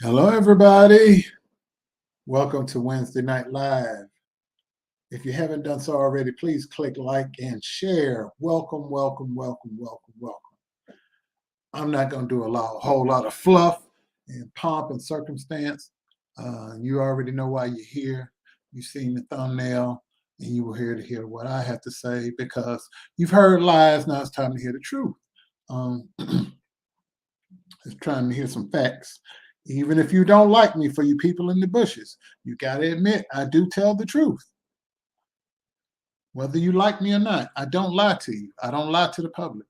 Hello, everybody. Welcome to Wednesday Night Live. If you haven't done so already, please click like and share. Welcome, welcome, welcome, welcome, welcome. I'm not going to do a whole lot of fluff and pomp and circumstance. You already know why you're here. You've seen the thumbnail, and you were here to hear what I have to say because you've heard lies. Now it's time to hear the truth. It's trying to hear some facts. Even if you don't like me, for you people in the bushes, you got to admit, I do tell the truth. Whether you like me or not, I don't lie to you. I don't lie to the public.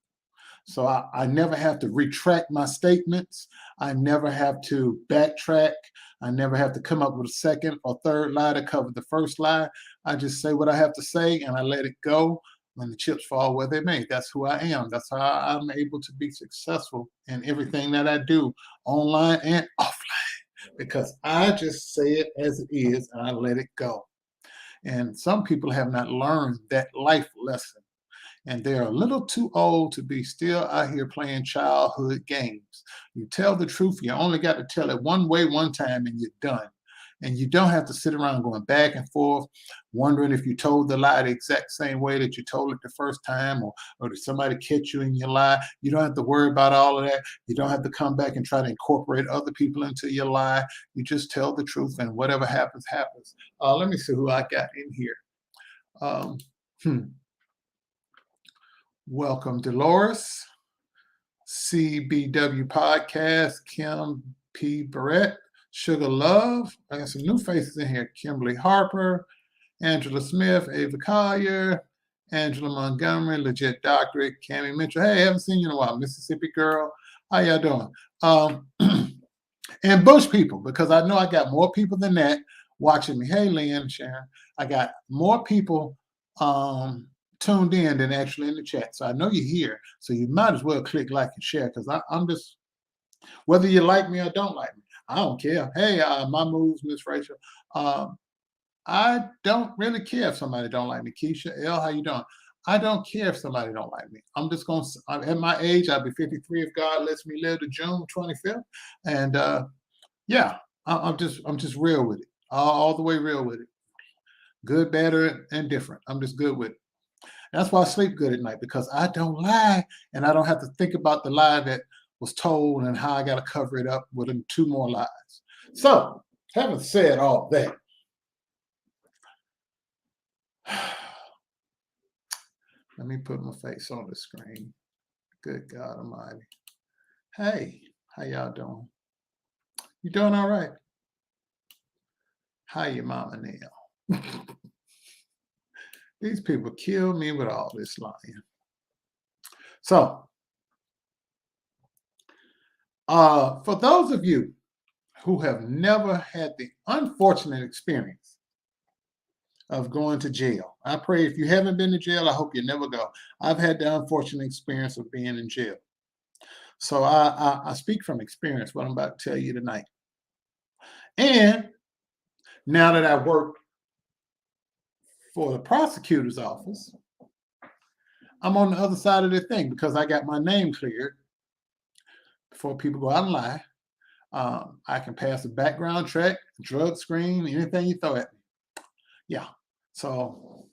So I never have to retract my statements. I never have to backtrack. I never have to come up with a second or third lie to cover the first lie. I just say what I have to say and I let it go when the chips fall where they may. That's who I am. That's how I'm able to be successful in everything that I do, online and offline, because I just say it as it is and I let it go. And some people have not learned that life lesson, and they're a little too old to be still out here playing childhood games. You tell the truth, you only got to tell it one way, one time, and you're done. And you don't have to sit around going back and forth, wondering if you told the lie the exact same way that you told it the first time, or did somebody catch you in your lie. You don't have to worry about all of that. You don't have to come back and try to incorporate other people into your lie. You just tell the truth, and whatever happens, happens. Let me see who I got in here. Um, hmm. Welcome, Dolores, CBW Podcast, Kim P. Barrett, Sugar Love. I got some new faces in here. Kimberly Harper, Angela Smith, Ava Collier, Angela Montgomery, Legit Doctorate, Cammie Mitchell. Hey, haven't seen you in a while. Mississippi Girl. How y'all doing? And Bush people, because I know I got more people than that watching me. Hey, Lynn, Sharon. I got more people tuned in than actually in the chat. So I know you're here. So you might as well click like and share, because I'm just, whether you like me or don't like me, I don't care. Hey, my moves, Miss Rachel. I don't really care if somebody don't like me. Keisha, L, how you doing? I don't care if somebody don't like me. I'm just going to, at my age, I'll be 53 if God lets me live to June 25th. And yeah, I'm just real with it. All the way real with it. Good, bad, or indifferent. I'm just good with it. That's why I sleep good at night, because I don't lie, and I don't have to think about the lie that was told and how I got to cover it up with two more lies. So, having said all that, let me put my face on the screen. Good God Almighty. Hey, how y'all doing? You doing all right? How your mama now? These people kill me with all this lying. So, for those of you who have never had the unfortunate experience of going to jail, I pray if you haven't been to jail, I hope you never go. I've had the unfortunate experience of being in jail. So I speak from experience, what I'm about to tell you tonight. And now that I work for the prosecutor's office, I'm on the other side of the thing, because I got my name cleared before people go out and lie. I can pass a background check, drug screen, anything you throw at me. Yeah. So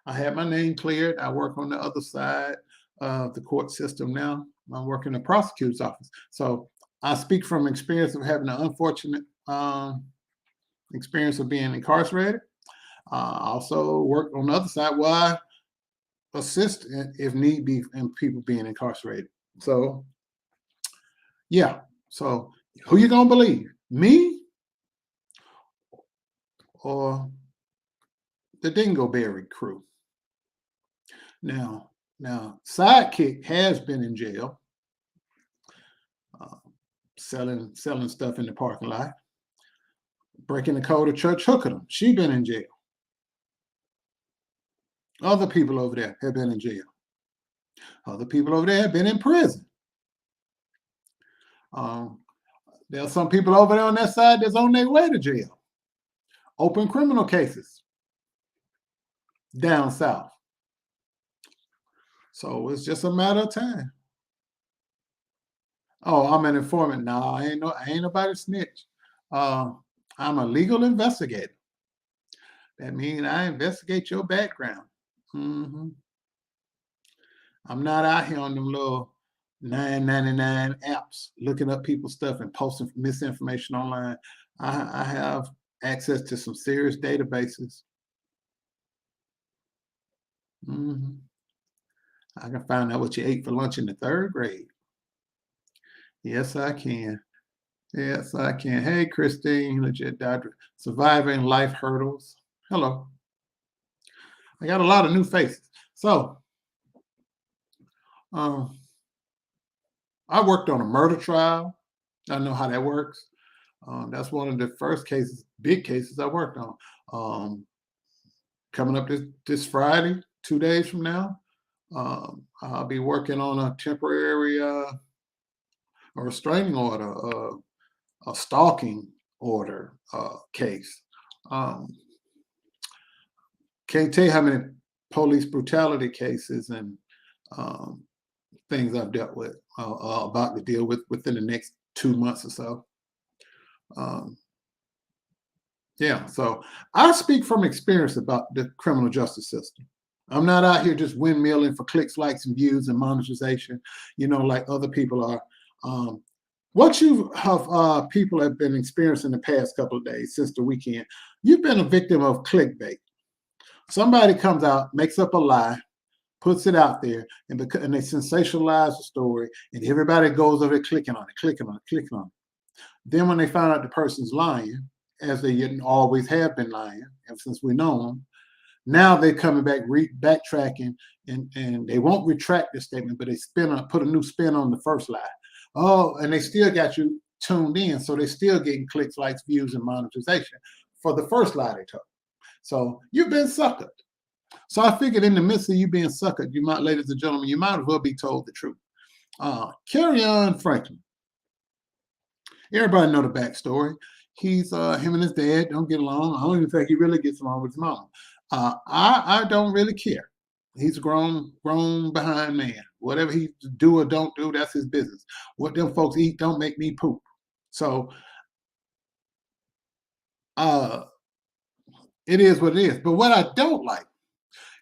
I had my name cleared. I work on the other side of the court system now. I work in the prosecutor's office. So I speak from experience of having an unfortunate experience of being incarcerated. I also work on the other side where I assist, if need be, in people being incarcerated. So, yeah. So who you gonna believe? Me or the Dingleberry crew? Now, Sidekick has been in jail, selling stuff in the parking lot, breaking the code of church, hooking them. She been in jail. Other people over there have been in jail. Other people over there have been in prison. There's some people over there on that side that's on their way to jail. Open criminal cases down south. So it's just a matter of time. Oh, I'm an informant. No, I ain't nobody snitch. Uh, I'm a legal investigator. That means I investigate your background. hmm I'm not out here on them little 9.99 apps looking up people's stuff and posting misinformation online. I have access to some serious databases. hmm I can find out what you ate for lunch in the third grade. Yes, I can. Yes, I can. Hey, Christine, legit doctor, surviving life hurdles. Hello. I got a lot of new faces. So, um, I worked on a murder trial. I know how that works. That's one of the first cases, big cases I worked on. Um, Coming up this Friday, 2 days from now, I'll be working on a temporary a restraining order, a stalking order case. Um, can't tell you how many police brutality cases and um, things I've dealt with, about to deal with within the next 2 months or so. Um, yeah, so I speak from experience about the criminal justice system. I'm not out here just windmilling for clicks, likes, and views and monetization, like other people are. Um, what you have people have been experiencing the past couple of days since the weekend, you've been a victim of clickbait. Somebody comes out, makes up a lie, puts it out there, and they sensationalize the story, and everybody goes over there clicking on it, clicking on it, clicking on it. Then when they find out the person's lying, as they always have been lying, ever since we know them, now they're coming back, backtracking, and they won't retract the statement, but they put a new spin on the first lie. Oh, and they still got you tuned in, so they're still getting clicks, likes, views, and monetization for the first lie they told. So you've been suckered. So I figured in the midst of you being suckered, you might, ladies and gentlemen, you might as well be told the truth. Kerrion Franklin. Everybody know the backstory. He's him and his dad don't get along. I don't even think he really gets along with his mom. I don't really care. He's a grown behind man. Whatever he do or don't do, that's his business. What them folks eat don't make me poop. So uh, it is what it is. But what I don't like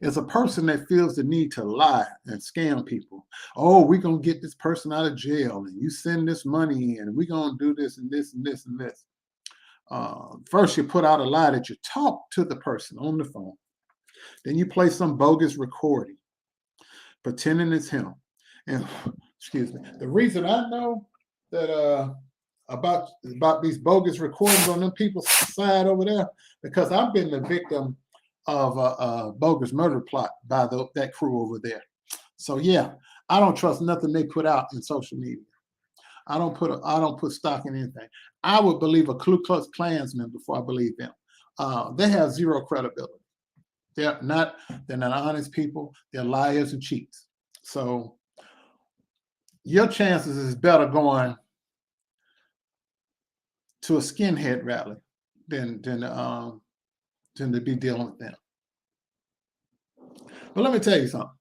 is a person that feels the need to lie and scam people. Oh, we're gonna get this person out of jail, and you send this money in, and we're gonna do this and this and this and this. First, you put out a lie that you talk to the person on the phone. Then you play some bogus recording, pretending it's him. And excuse me. The reason I know that about these bogus recordings on them people's side over there, because I've been the victim of a bogus murder plot by that crew over there. So yeah, I don't trust nothing they put out in social media. I don't put stock in anything. I would believe a Ku Klux Klansman before I believe them. They have zero credibility. They're not honest people. They're liars and cheats. So your chances is better going to a skinhead rally than to be dealing with them. But let me tell you something.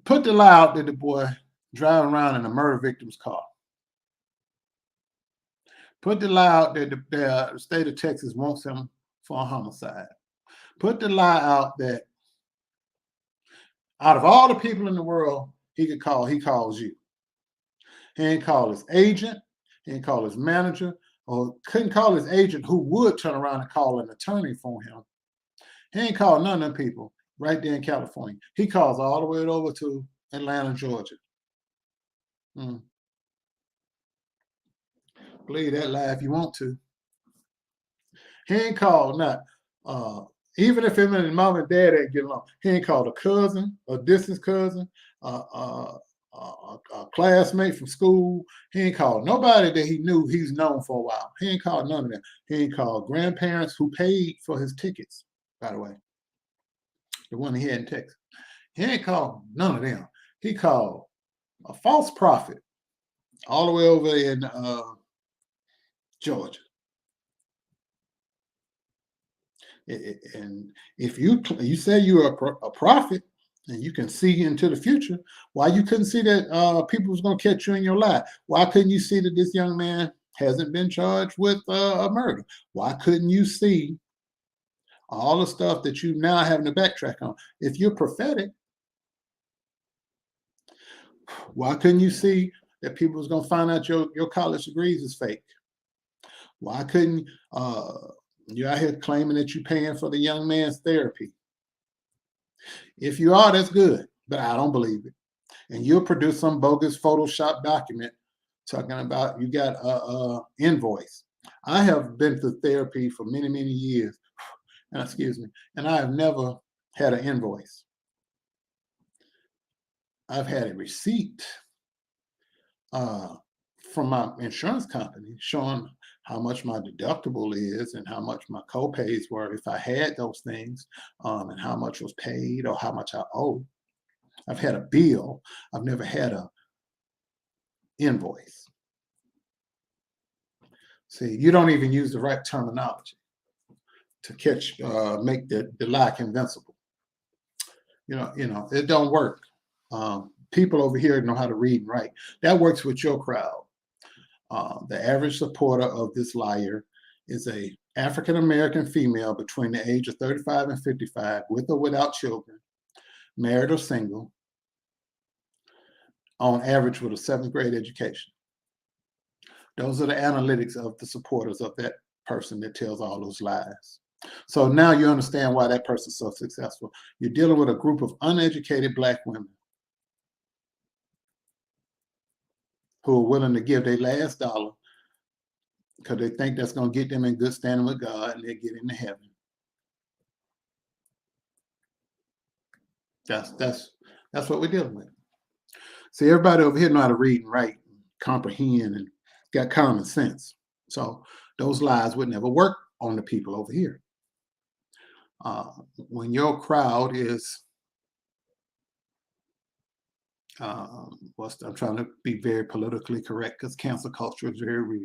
Put the lie out that the boy driving around in a murder victim's car. Put the lie out that the state of Texas wants him for a homicide. Put the lie out that out of all the people in the world he could call, he calls you. He ain't call his agent. He ain't call his manager, or couldn't call his agent who would turn around and call an attorney for him. He ain't called none of them people right there in California. He calls all the way over to Atlanta, Georgia. Believe that lie if you want to. He ain't called not even if him and his mom and dad ain't getting along. He ain't called a cousin, a distant cousin, a classmate from school. He ain't called nobody that he knew he's known for a while. He ain't called none of them. He ain't called grandparents who paid for his tickets, by the way, the one he had in Texas. He ain't called none of them. He called a false prophet all the way over in Georgia. And if you say you're a prophet, and you can see into the future, why you couldn't see that people was going to catch you in your lie? Why couldn't you see that this young man hasn't been charged with a murder? Why couldn't you see all the stuff that you now having to backtrack on? If you're prophetic, why couldn't you see that people was going to find out your college degrees is fake? Why couldn't you out here claiming that you're paying for the young man's therapy? If you are, that's good, but I don't believe it. And you'll produce some bogus Photoshop document talking about you got a invoice. I have been through therapy for many, many years, and excuse me, and I have never had an invoice. I've had a receipt from my insurance company showing how much my deductible is and how much my co-pays were if I had those things, and how much was paid or how much I owe. I've had a bill. I've never had a invoice. See, you don't even use the right terminology to catch, make the lie convincible. You know, it don't work. People over here know how to read and write. That works with your crowd. The average supporter of this liar is a African American female between the age of 35 and 55, with or without children, married or single, on average with a 7th grade education. Those are the analytics of the supporters of that person that tells all those lies. So now you understand why that person's so successful. You're dealing with a group of uneducated Black women who are willing to give their last dollar because they think that's going to get them in good standing with God and they get into heaven. That's what we're dealing with. See, everybody over here know how to read and write, and comprehend, and got common sense. So those lies would never work on the people over here. When your crowd is, I'm trying to be very politically correct because cancel culture is very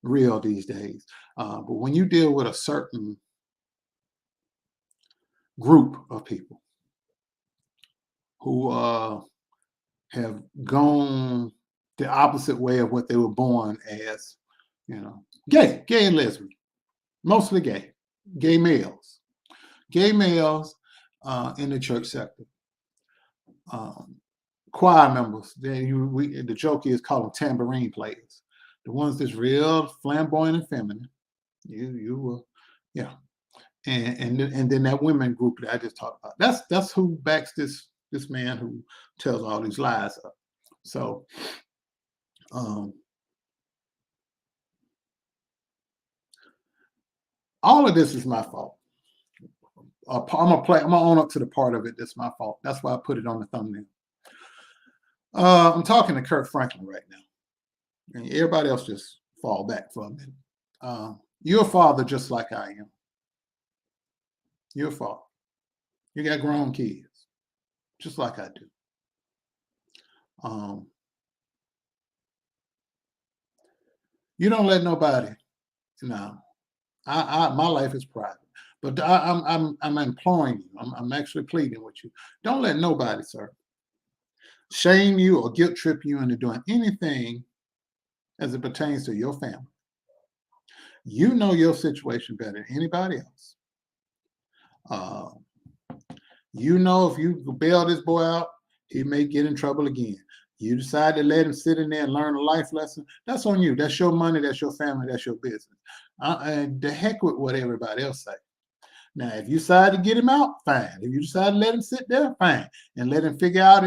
real these days. But when you deal with a certain group of people who have gone the opposite way of what they were born as, gay and lesbian, mostly gay males in the church sector. Choir members, the joke is call them tambourine players. The ones that's real flamboyant and feminine. You will, yeah. And then that women group that I just talked about. That's who backs this man who tells all these lies up. So all of this is my fault. I'm gonna own up to the part of it that's my fault. That's why I put it on the thumbnail. I'm talking to Kerrion Franklin right now, and everybody else just fall back for a minute. You're a father just like I am. You're a father. You got grown kids, just like I do. You don't let nobody. No, my life is private, but I'm imploring you. I'm actually pleading with you. Don't let nobody, sir, shame you or guilt trip you into doing anything as it pertains to your family. You know your situation better than anybody else. You know if you bail this boy out, he may get in trouble again. You decide to let him sit in there and learn a life lesson, that's on you. That's your money, that's your family, that's your business. And the heck with what everybody else say. Now, if you decide to get him out, fine. If you decide to let him sit there, fine. And let him figure out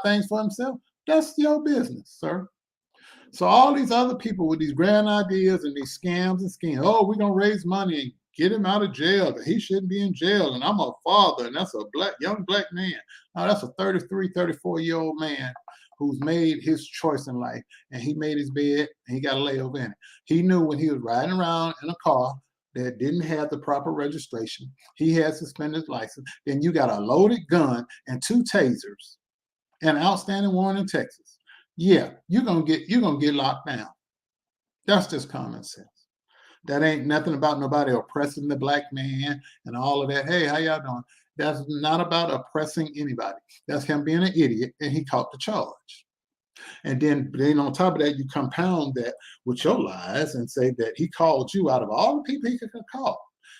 things for himself, that's your business, sir. So all these other people with these grand ideas and these scams and schemes, oh, we're going to raise money and get him out of jail. He shouldn't be in jail. And I'm a father, and that's a young black man. Now, that's a 33, 34-year-old man who's made his choice in life, and he made his bed, and he got a layover in it. He knew when he was riding around in a car that didn't have the proper registration, he had suspended license, then you got a loaded gun and 2 tasers and an outstanding warrant in Texas. Yeah, you're gonna get locked down. That's just common sense. That ain't nothing about nobody oppressing the black man and all of that. Hey, how y'all doing? That's not about oppressing anybody. That's him being an idiot, and he caught the charge. And then on top of that, you compound that with your lies and say that he called you out of all the people he could call.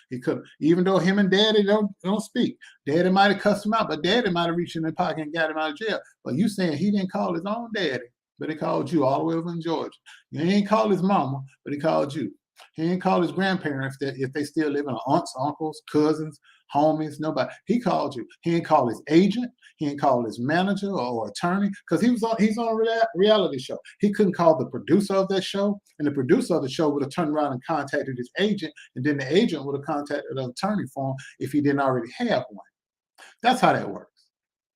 He could, even though him and Daddy don't speak. Daddy might have cussed him out, but Daddy might have reached in their pocket and got him out of jail. But you saying he didn't call his own daddy, but he called you all the way over in Georgia. He ain't called his mama, but he called you. He ain't called his grandparents if they still live in, aunts, uncles, cousins, homies, nobody. He called you. He ain't called his agent. He ain't called his manager or attorney, because he's on a reality show. He couldn't call the producer of that show, and the producer of the show would have turned around and contacted his agent, and then the agent would have contacted an attorney for him if he didn't already have one. That's how that works.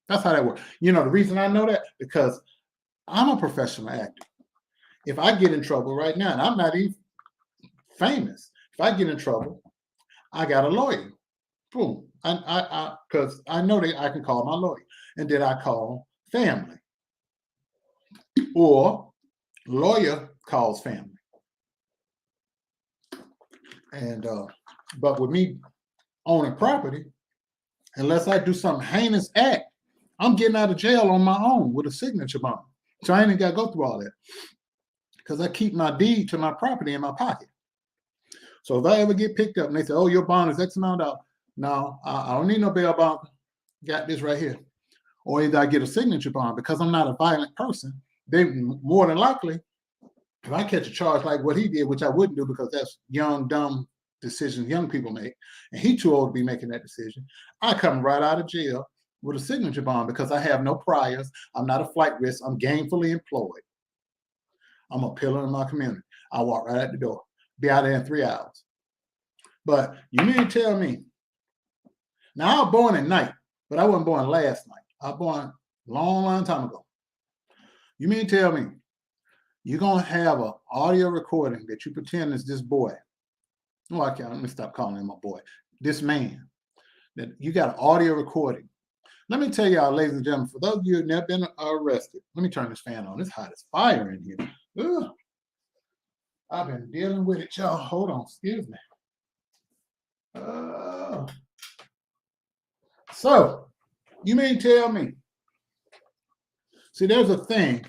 That's how that works. You know, the reason I know that, because I'm a professional actor. If I get in trouble right now, and I'm not even famous, if I get in trouble, I got a lawyer. Boom. Because I know that I can call my lawyer, and then I call family, or lawyer calls family. And but with me owning property, unless I do some heinous act, I'm getting out of jail on my own with a signature bond. So I ain't got to go through all that, because I keep my deed to my property in my pocket. So if I ever get picked up and they say, "Oh, your bond is X amount of dollars," no, I don't need no bail bond. Got this right here. Or either I get a signature bond, because I'm not a violent person. They more than likely, if I catch a charge like what he did, which I wouldn't do because that's young, dumb decisions young people make, and he too old to be making that decision, I come right out of jail with a signature bond because I have no priors. I'm not a flight risk. I'm gainfully employed. I'm a pillar in my community. I walk right out the door. Be out there in 3 hours. But you mean to tell me, now I was born at night, but I wasn't born last night. I was born a long time ago. You mean to tell me you're going to have an audio recording that you pretend is this boy? Oh, I can't. Let me stop calling him a boy. This man. That you got an audio recording. Let me tell y'all, ladies and gentlemen, for those of you who've never been arrested, let me turn this fan on. It's hot as fire in here. Ugh. I've been dealing with it, y'all. Hold on. Excuse me. So, you mean tell me? See, there's a thing.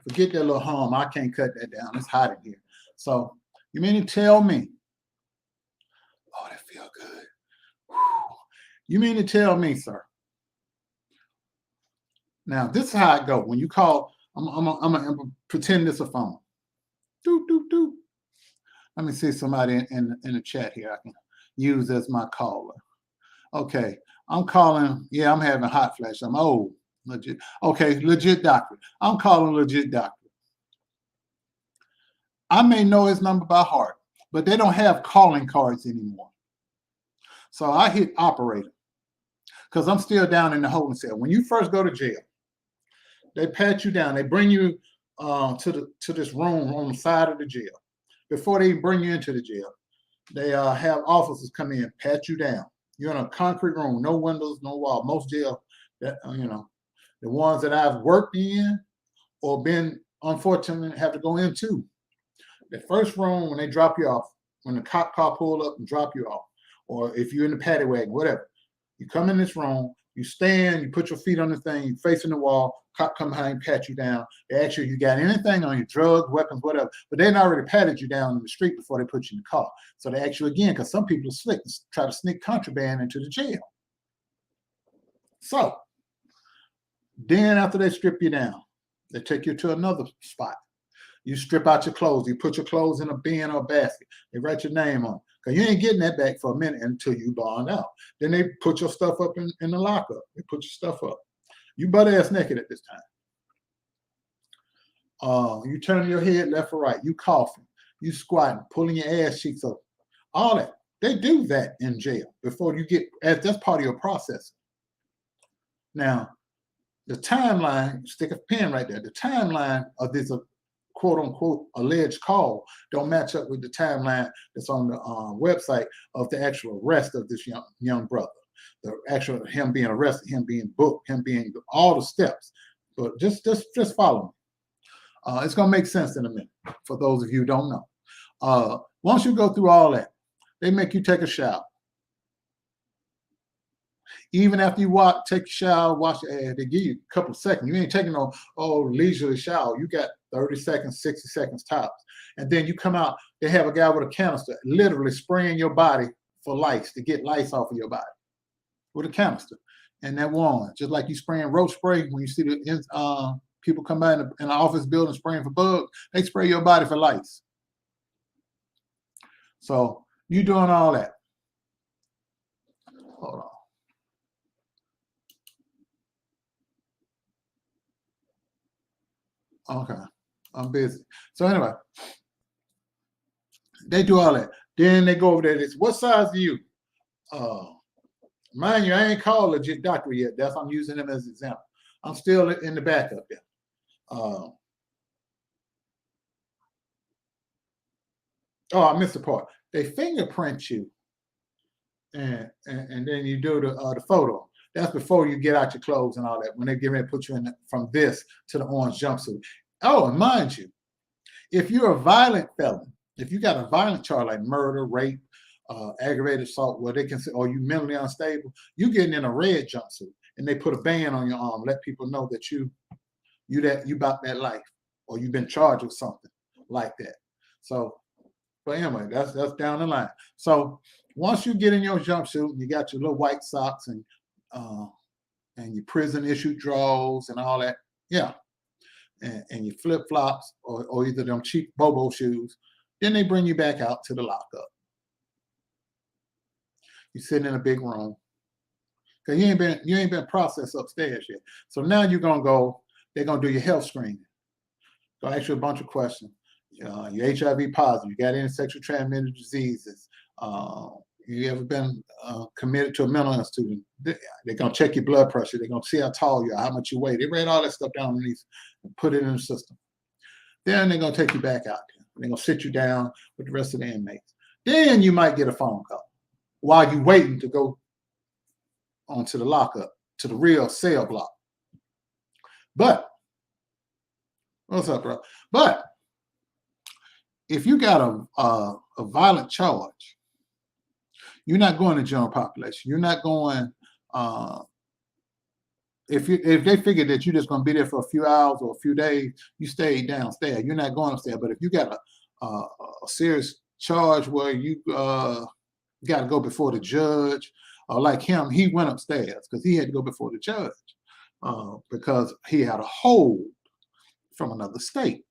Forget that little hum. I can't cut that down. It's hot in here. So, you mean to tell me? Oh, that feel good. Whew. You mean to tell me, sir? Now, this is how it go. When you call, I'm gonna pretend this a phone. Doop, doop, doop. Let me see somebody in the chat here I can use as my caller. Okay, I'm calling. Yeah, I'm having hot flash. I'm old. Legit. Okay, legit doctor. I'm calling legit doctor. I may know his number by heart, but they don't have calling cards anymore. So I hit operator because I'm still down in the holding cell. When you first go to jail, they pat you down. They bring you to this room on the side of the jail. Before they bring you into the jail, they have officers come in, pat you down. You're in a concrete room, no windows, no wall. Most jail, that the ones that I've worked in or been unfortunate have to go into. The first room, when they drop you off, when the cop car pull up and drop you off, or if you're in the paddy wagon, whatever, you come in this room, you stand, you put your feet on the thing, you facing the wall, cop come behind, pat you down. They ask you got anything on you, drugs, weapons, whatever. But they already patted you down in the street before they put you in the car. So they ask you again, because some people are slick, try to sneak contraband into the jail. So then after they strip you down, they take you to another spot. You strip out your clothes. You put your clothes in a bin or a basket. They write your name on it. Because you ain't getting that back for a minute until you bond out. Then they put your stuff up in the lockup. They put your stuff up. You butt ass naked at this time. You turn your head left or right. You coughing. You squatting, pulling your ass cheeks up. All that. They do that in jail before you get, that's part of your process. Now, the timeline, stick a pen right there. The timeline of this quote unquote alleged call don't match up with the timeline that's on the website of the actual arrest of this young brother. The actual him being arrested, him being booked, him being all the steps. But just follow me. It's gonna make sense in a minute for those of you who don't know. Once you go through all that, they make you take a shower. Even after you take a shower, wash your ass, they give you a couple of seconds. You ain't taking no leisurely shower. You got 30 seconds, 60 seconds tops. And then you come out, they have a guy with a canister literally spraying your body for lice, to get lice off of your body with a canister. And that wand, just like you spraying roach spray when you see the people come by in an office building spraying for bugs, they spray your body for lice. So you doing all that. Hold on. Okay, I'm busy. So anyway, they do all that. Then they go over there. This, what size are you? Mind you, I ain't called a legit doctor yet. That's I'm using them as an example. I'm still in the backup there. Oh, I missed the part. They fingerprint you, and then you do the photo. That's before you get out your clothes and all that. When they get ready to put you in from this to the orange jumpsuit. Oh, and mind you, if you're a violent felon, if you got a violent charge like murder, rape, aggravated assault, where they can say, "Oh, you mentally unstable," you getting in a red jumpsuit, and they put a band on your arm, let people know that you about that life, or you've been charged with something like that. So, but anyway, that's down the line. So once you get in your jumpsuit, and you got your little white socks and your prison issued drawers and all that, yeah, and your flip flops or either them cheap Bobo shoes, then they bring you back out to the lockup. You're sitting in a big room because you ain't been processed upstairs yet. So now you're gonna go. They're gonna do your health screening. They'll ask you a bunch of questions. You're HIV positive. You got any sexually transmitted diseases? You ever been committed to a mental institute? They're gonna check your blood pressure. They're gonna see how tall you are, how much you weigh. They read all that stuff down underneath and put it in the system. Then they're gonna take you back out there. They're gonna sit you down with the rest of the inmates. Then you might get a phone call while you're waiting to go onto the lockup, to the real cell block. But what's up, bro? But if you got a violent charge, you're not going to general population. You're not going. If they figure that you're just going to be there for a few hours or a few days, you stay downstairs. You're not going upstairs. But if you got a serious charge where you got to go before the judge, or like him, he went upstairs because he had to go before the judge because he had a hold from another state.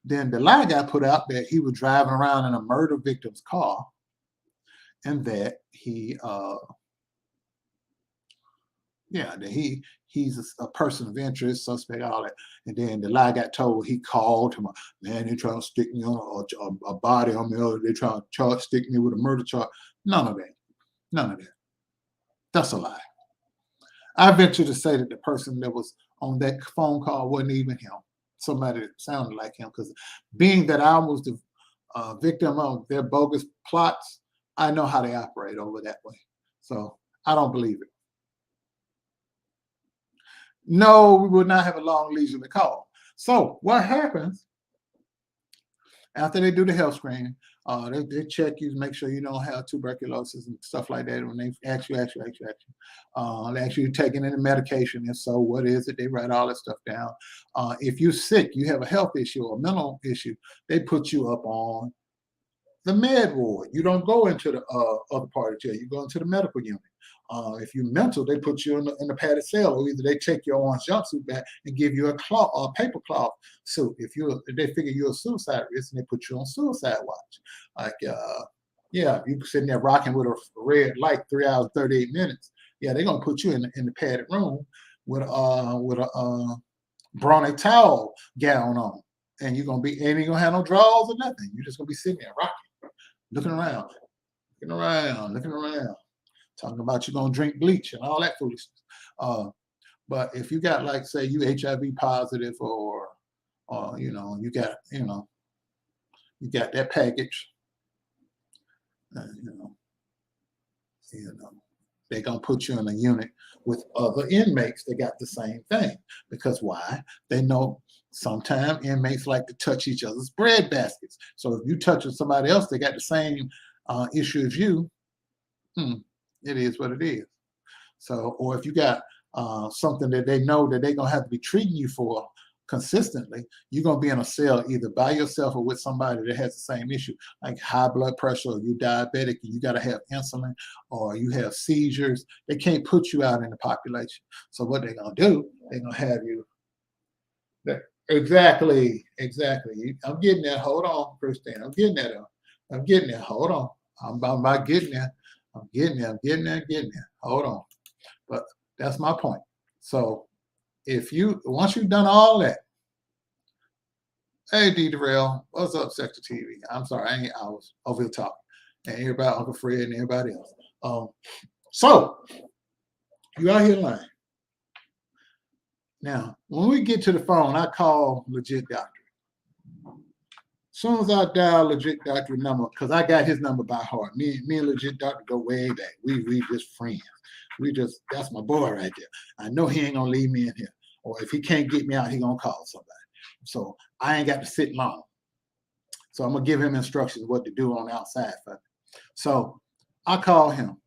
Then the lie got put out that he was driving around in a murder victim's car, and that he's a person of interest, suspect, all that. And then the lie got told, he called him, man, they're trying to stick me on a body on me, or they're trying to stick me with a murder charge. None of that. That's a lie. I venture to say that the person that was on that phone call wasn't even him. Somebody that sounded like him, because being that I was the victim of their bogus plots, I know how they operate over that way. So I don't believe it. No, we would not have a long leisurely call. So what happens after they do the health screening? They check you to make sure you don't have tuberculosis and stuff like that. When they ask you, they ask you taking any medication. And so what is it? They write all that stuff down. If you're sick, you have a health issue or a mental issue, they put you up on the med ward. You don't go into the other part of jail. You go into the medical unit. If you're mental, they put you in the padded cell, or either they take your orange jumpsuit back and give you a paper cloth suit. If they figure you're a suicide risk, and they put you on suicide watch. Like, you sitting there rocking with a red light 3 hours 38 minutes. Yeah, they're gonna put you in the padded room with a brawny towel gown on, and you're gonna ain't gonna have no drawers or nothing. You're just gonna be sitting there rocking, looking around, talking about you're gonna drink bleach and all that foolishness. But if you got, like, say you HIV positive, or you got that package, they're gonna put you in a unit with other inmates that got the same thing. Because why? They know sometimes inmates like to touch each other's bread baskets. So if you touch with somebody else that got the same issue as you, it is what it is. So, or if you got something that they know that they're gonna have to be treating you for consistently, you're gonna be in a cell either by yourself or with somebody that has the same issue, like high blood pressure, or you're diabetic and you got to have insulin, or you have seizures. They can't put you out in the population. So what they're gonna do, they're gonna have you. Exactly. I'm getting that. Hold on, Christine. I'm getting that. I'm getting there. Hold on. I'm about getting there. I'm getting there. Hold on. But that's my point. So if once you've done all that, hey D Darrell, what's up, Sector TV? I'm sorry, I was over here talking. And everybody, Uncle Fred and everybody else. So you out here lying. Now, when we get to the phone, I call Legit Doctor. As soon as I dial Legit Doctor number, because I got his number by heart. Me and Legit Doctor go way back. We just friends. That's my boy right there. I know he ain't gonna leave me in here. Or if he can't get me out, he gonna call somebody. So I ain't got to sit long. So I'm gonna give him instructions what to do on the outside for me. So I call him.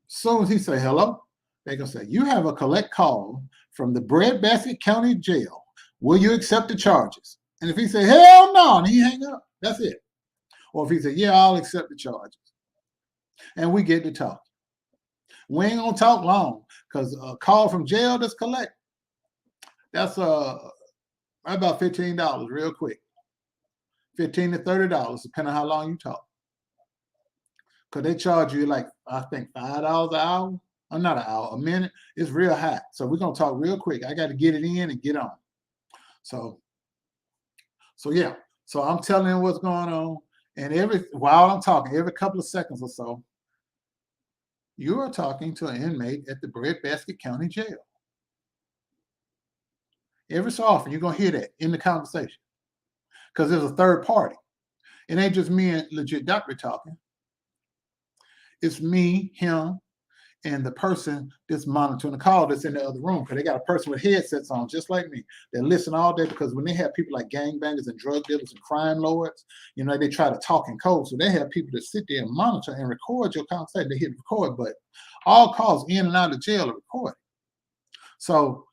As soon as he say hello, they gonna say, you have a collect call from the Breadbasket County Jail. Will you accept the charges? And if he say, hell no, and he hang up, that's it. Or if he say, yeah, I'll accept the charges. And we get to talk. We ain't gonna talk long, because a call from jail that's collect, that's about $15 real quick. $15 to $30, depending on how long you talk. Because they charge you like, I think $5 an hour. Or not an hour, a minute. It's real high. So we're gonna talk real quick. I got to get it in and get on. So yeah. So I'm telling him what's going on. And while I'm talking, every couple of seconds or so, you are talking to an inmate at the Breadbasket County Jail. Every so often, you're gonna hear that in the conversation. Because there's a third party. It ain't just me and Legit Doctor talking. It's me, him, and the person that's monitoring the call that's in the other room, because they got a person with headsets on, just like me. They listen all day, because when they have people like gangbangers and drug dealers and crime lords, they try to talk in code. So they have people that sit there and monitor and record your conversation. They hit the record button. All calls in and out of jail are recorded. So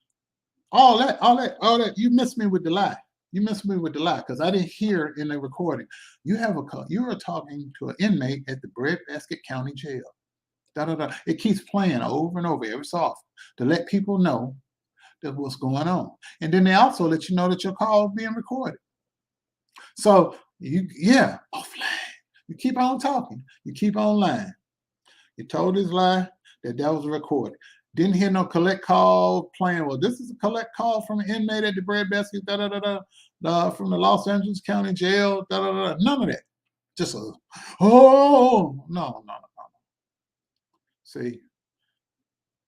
all that, you missed me with the lie. You missed me with the lie, because I didn't hear in the recording. You are talking to an inmate at the Breadbasket County Jail. It keeps playing over and over every so often to let people know that what's going on. And then they also let you know that your call is being recorded. So offline. You keep on talking. You keep on lying. You told this lie that was recorded. Didn't hear no collect call playing. Well, this is a collect call from an inmate at the Breadbasket, from the Los Angeles County Jail, None of that. Just no.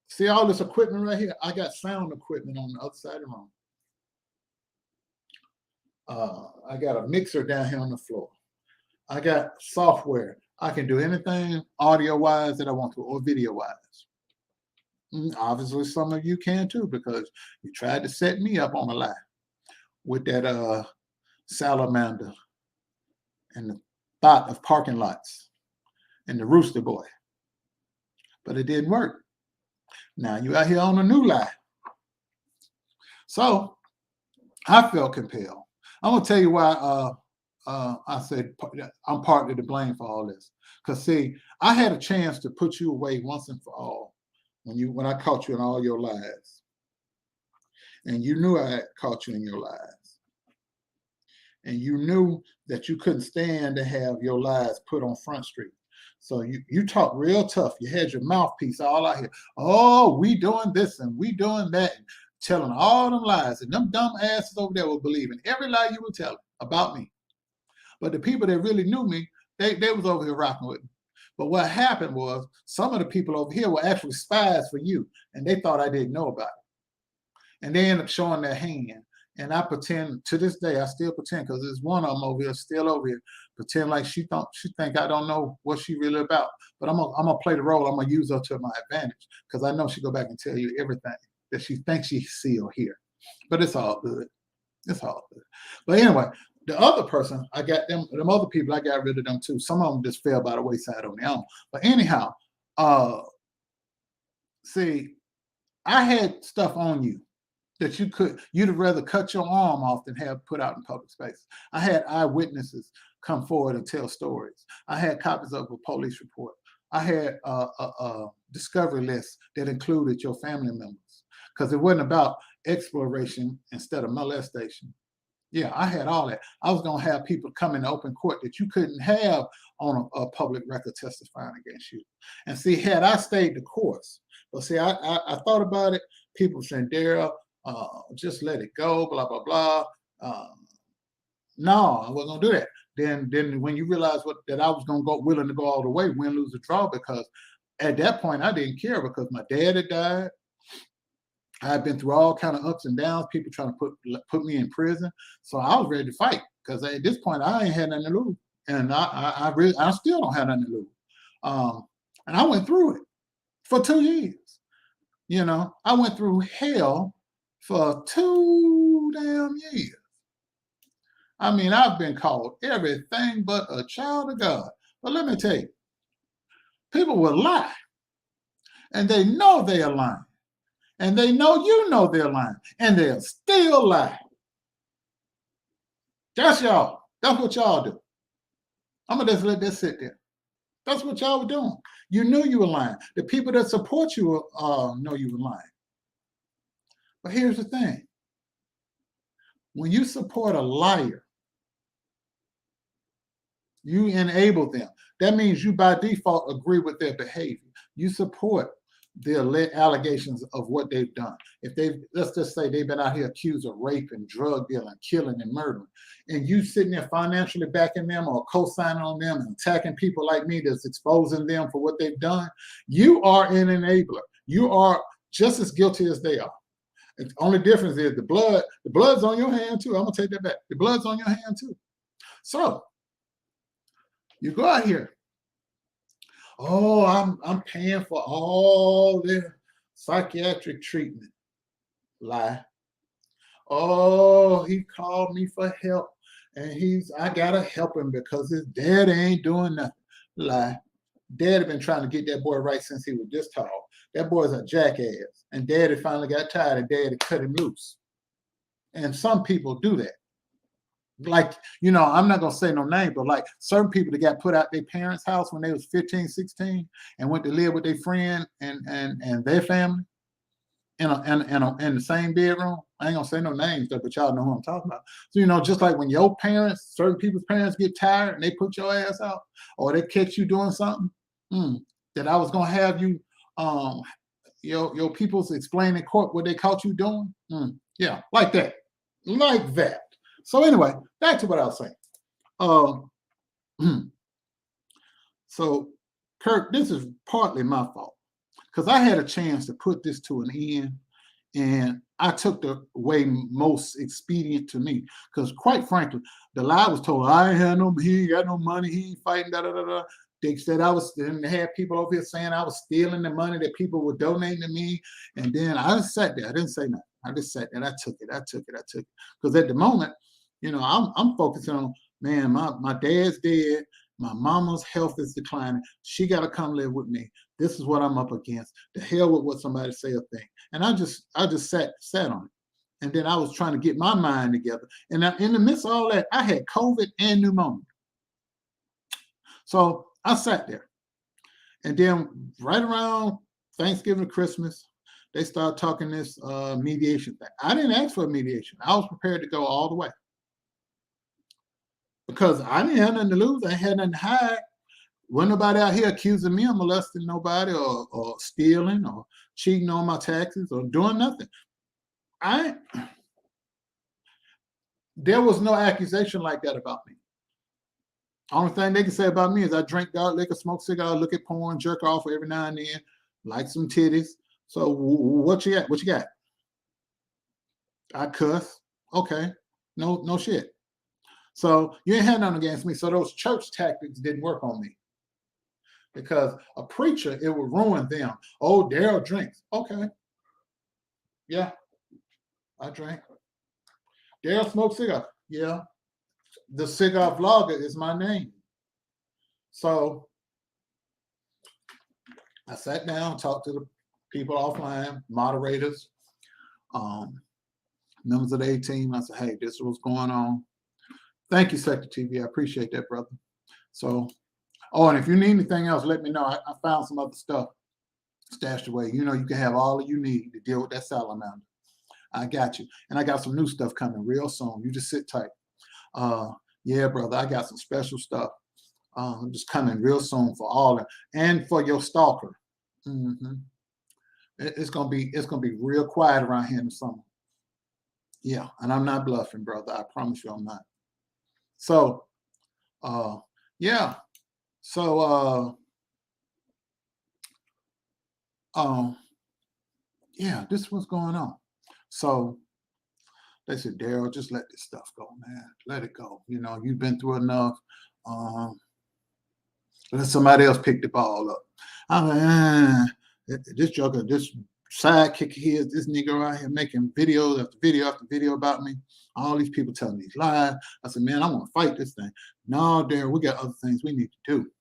See all this equipment right here? I got sound equipment on the other side of the room. I got a mixer down here on the floor. I got software. I can do anything audio-wise that I want to, or video-wise. Obviously, some of you can too, because you tried to set me up on a lie with that salamander and the thought of parking lots and the rooster boy. But it didn't work. Now you out here on a new lie. So I felt compelled. I'm gonna tell you why I said I'm partly to blame for all this. Because see, I had a chance to put you away once and for all when I caught you in all your lies. And you knew I had caught you in your lies. And you knew that you couldn't stand to have your lies put on Front Street. So you talk real tough. You had your mouthpiece all out here. Oh, we doing this and we doing that, and telling all them lies. And them dumb asses over there will believe in every lie you were telling about me. But the people that really knew me, they was over here rocking with me. But what happened was some of the people over here were actually spies for you, and they thought I didn't know about it. And they ended up showing their hand. And I pretend, to this day, I still pretend, because there's one of them over here, still over here, pretend like she think I don't know what she really about. But I'm gonna play the role. I'm gonna use her to my advantage, because I know she go back and tell you everything that she thinks she see or hear. But it's all good. It's all good. But anyway, the other person, I got them other people, I got rid of them too. Some of them just fell by the wayside on their own. But anyhow, See, I had stuff on you that you'd rather cut your arm off than have put out in public space. I had eyewitnesses come forward and tell stories. I had copies of a police report. I had a discovery list that included your family members, because it wasn't about exploration instead of molestation. Yeah, I had all that. I was going to have people come in open court that you couldn't have on a public record testifying against you. And see, had I stayed the course, but see, I thought about it. People saying, Daryl, just let it go, blah, blah, blah. No, I wasn't going to do that. Then when you realize that I was going to go, willing to go all the way, win, lose, or draw, because at that point I didn't care, because my dad had died. I had been through all kind of ups and downs, people trying to put me in prison. So I was ready to fight, because at this point I ain't had nothing to lose, and I still don't have nothing to lose. And I went through it for 2 years. You know, I went through hell for 2 damn years. I mean, I've been called everything but a child of God. But let me tell you, people will lie, and they know they are lying. And they know you know they're lying, and they'll still lie. That's y'all. That's what y'all do. I'm going to just let that sit there. That's what y'all were doing. You knew you were lying. The people that support you know you were lying. But here's the thing. When you support a liar, you enable them. That means you by default agree with their behavior. You support the allegations of what they've done. If let's just say they've been out here accused of rape and drug dealing, killing and murdering, and you sitting there financially backing them or co-signing on them and attacking people like me that's exposing them for what they've done, you are an enabler. You are just as guilty as they are. The only difference is the blood's on your hand too. I'm gonna take that back. The blood's on your hand too. So you go out here. Oh, I'm paying for all their psychiatric treatment. Lie. Oh, he called me for help, and I gotta help him because his daddy ain't doing nothing. Lie. Daddy been trying to get that boy right since he was this tall. That boy's a jackass, and daddy finally got tired, and daddy cut him loose. And some people do that. Like, you know, I'm not going to say no name, but like certain people that got put out their parents' house when they was 15, 16 and went to live with their friend and their family in the same bedroom. I ain't going to say no names though, but y'all know who I'm talking about. So, you know, just like when your parents, certain people's parents get tired and they put your ass out, or they catch you doing something that I was going to have you, your people's explain in court what they caught you doing. Yeah, like that. Like that. So anyway, back to what I was saying. So, Kirk, this is partly my fault, because I had a chance to put this to an end, and I took the way most expedient to me. Because quite frankly, the lie was told, he ain't got no money, he ain't fighting, da da da da. They said and they had people over here saying I was stealing the money that people were donating to me. And then I just sat there. I didn't say nothing. I just sat there. I took it. Because at the moment, you know, I'm focusing on, man, my dad's dead. My mama's health is declining. She got to come live with me. This is what I'm up against. The hell with what somebody say or think. And I just sat on it. And then I was trying to get my mind together. And in the midst of all that, I had COVID and pneumonia. So I sat there. And then right around Thanksgiving or Christmas, they started talking this mediation thing. I didn't ask for a mediation. I was prepared to go all the way, because I didn't have nothing to lose. I had nothing to hide. Wasn't nobody out here accusing me of molesting nobody or stealing or cheating on my taxes or doing nothing. There was no accusation like that about me. Only thing they can say about me is I drink dark liquor, smoke cigars, look at porn, jerk off every now and then, like some titties. So what you got? What you got? I cuss. Okay. No shit. So you ain't had nothing against me. So those church tactics didn't work on me. Because a preacher, it would ruin them. Oh, Daryl drinks. Okay. Yeah, I drink. Daryl smokes cigars. Yeah. The cigar vlogger is my name. So I sat down, talked to people offline, moderators, members of the A team. I said, hey, this is what's going on. Thank you, Sector TV. I appreciate that, brother. So, oh, and if you need anything else, let me know. I found some other stuff stashed away. You know, you can have all that you need to deal with that salamander. I got you. And I got some new stuff coming real soon. You just sit tight. Yeah, brother, I got some special stuff just coming real soon for all of and for your stalker. It's gonna be real quiet around here in the summer. Yeah, and I'm not bluffing, brother. I promise you I'm not. So yeah. So yeah, this is what's going on. So they said, Daryl, just let this stuff go, man. Let it go. You know, you've been through enough. Let somebody else pick the ball up. I'm like, this joker, this sidekick here, this nigga out here making videos after video after video about me. All these people telling these lies. I said, man, I want to fight this thing. No, Daryl, we got other things we need to do.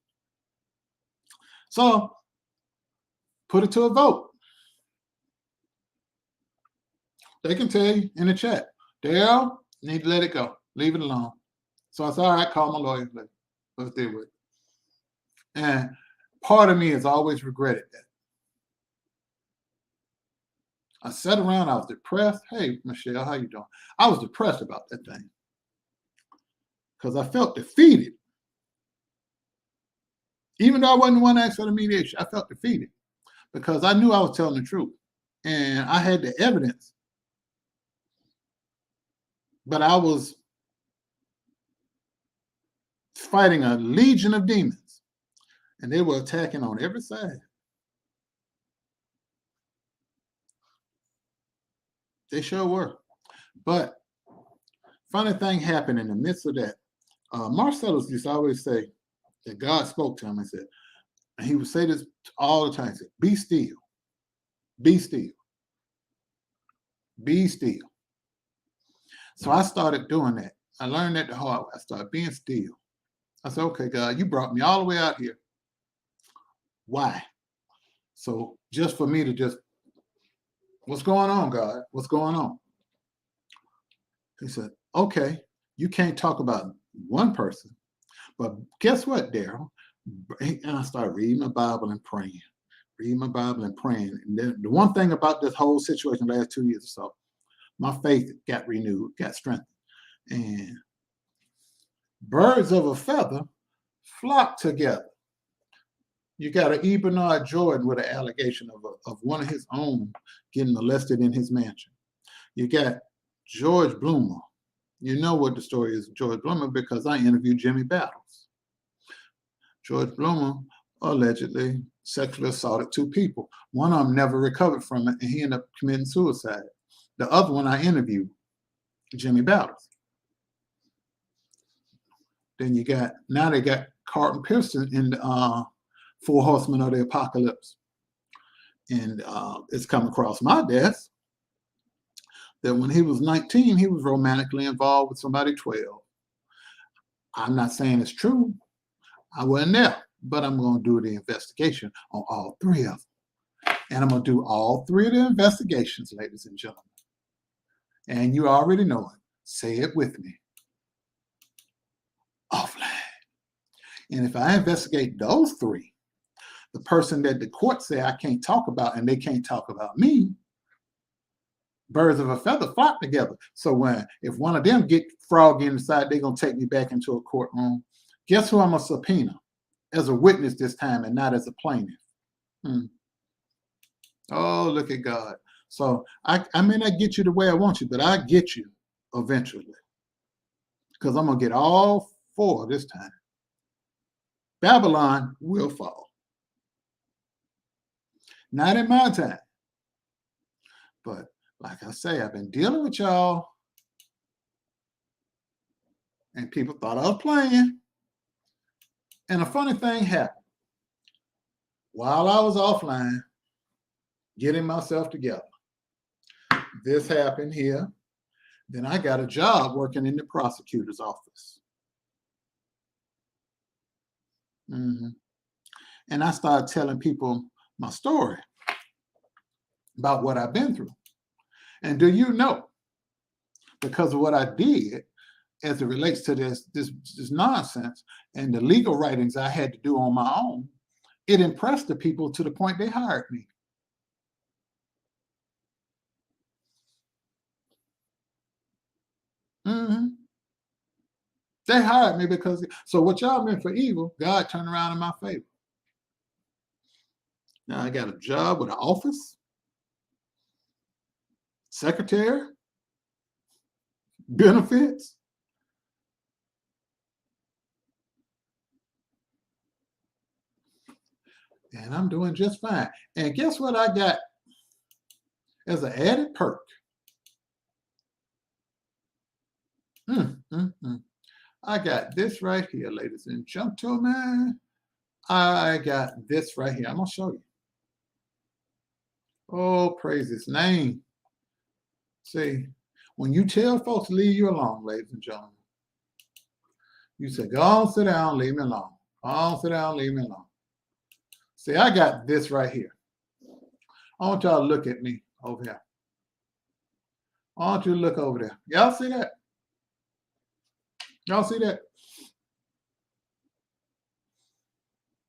So put it to a vote. They can tell you in the chat, Daryl, need to let it go. Leave it alone. So I said, all right, call my lawyer. Let's deal with it. And part of me has always regretted that. I sat around, I was depressed. Hey, Michelle, how you doing? I was depressed about that thing because I felt defeated. Even though I wasn't the one that asked for the mediation, I felt defeated because I knew I was telling the truth and I had the evidence. But I was fighting a legion of demons and they were attacking on every side. They sure were. But funny thing happened in the midst of that. Marcellus used to always say that God spoke to him and said, and he would say this all the time, he said, be still, be still, be still. So I started doing that. I learned that the hard way. I started being still. I said, okay, God, you brought me all the way out here. Why? So just for me to just, what's going on, God? What's going on? He said, okay, you can't talk about one person, but guess what, Daryl? And I started reading my Bible and praying, And then the one thing about this whole situation the last 2 years or so, my faith got renewed, got strengthened. And birds of a feather flock together. You got an E. Bernard Jordan with an allegation of one of his own getting molested in his mansion. You got George Bloomer. You know what the story is of George Bloomer because I interviewed Jimmy Battles. George Bloomer allegedly sexually assaulted 2 people. One of them never recovered from it and he ended up committing suicide. The other one I interviewed, Jimmy Battles. Then you got, now they got Carlton Pearson in the 4 Horsemen of the Apocalypse. And it's come across my desk that when he was 19, he was romantically involved with somebody 12. I'm not saying it's true. I wasn't there, but I'm going to do the investigation on all 3 of them. And I'm going to do all 3 of the investigations, ladies and gentlemen. And you already know it. Say it with me. Offline. And if I investigate those 3, the person that the court say I can't talk about and they can't talk about me, birds of a feather flock together. So if one of them get froggy inside, they're going to take me back into a courtroom. Guess who I'm going to subpoena as a witness this time and not as a plaintiff? Oh, look at God. So I may not get you the way I want you, but I get you eventually because I'm going to get all 4 this time. Babylon will fall. Not in my time. But like I say, I've been dealing with y'all and people thought I was playing. And a funny thing happened. While I was offline, getting myself together, this happened here. Then I got a job working in the prosecutor's office. And I started telling people my story. about what I've been through. And do you know, because of what I did as it relates to this nonsense and the legal writings I had to do on my own, it impressed the people to the point they hired me. Mm-hmm. They hired me because, so what y'all meant for evil, God turned around in my favor. Now I got a job with an office, secretary, benefits. And I'm doing just fine. And guess what I got as an added perk? I got this right here, ladies and gentlemen. I got this right here. I'm going to show you. Oh, praise his name. See, when you tell folks to leave you alone, ladies and gentlemen, you say, go on, sit down, leave me alone. Go on, sit down, leave me alone. See, I got this right here. I want y'all to look at me over here. I want you to look over there. Y'all see that? Y'all see that?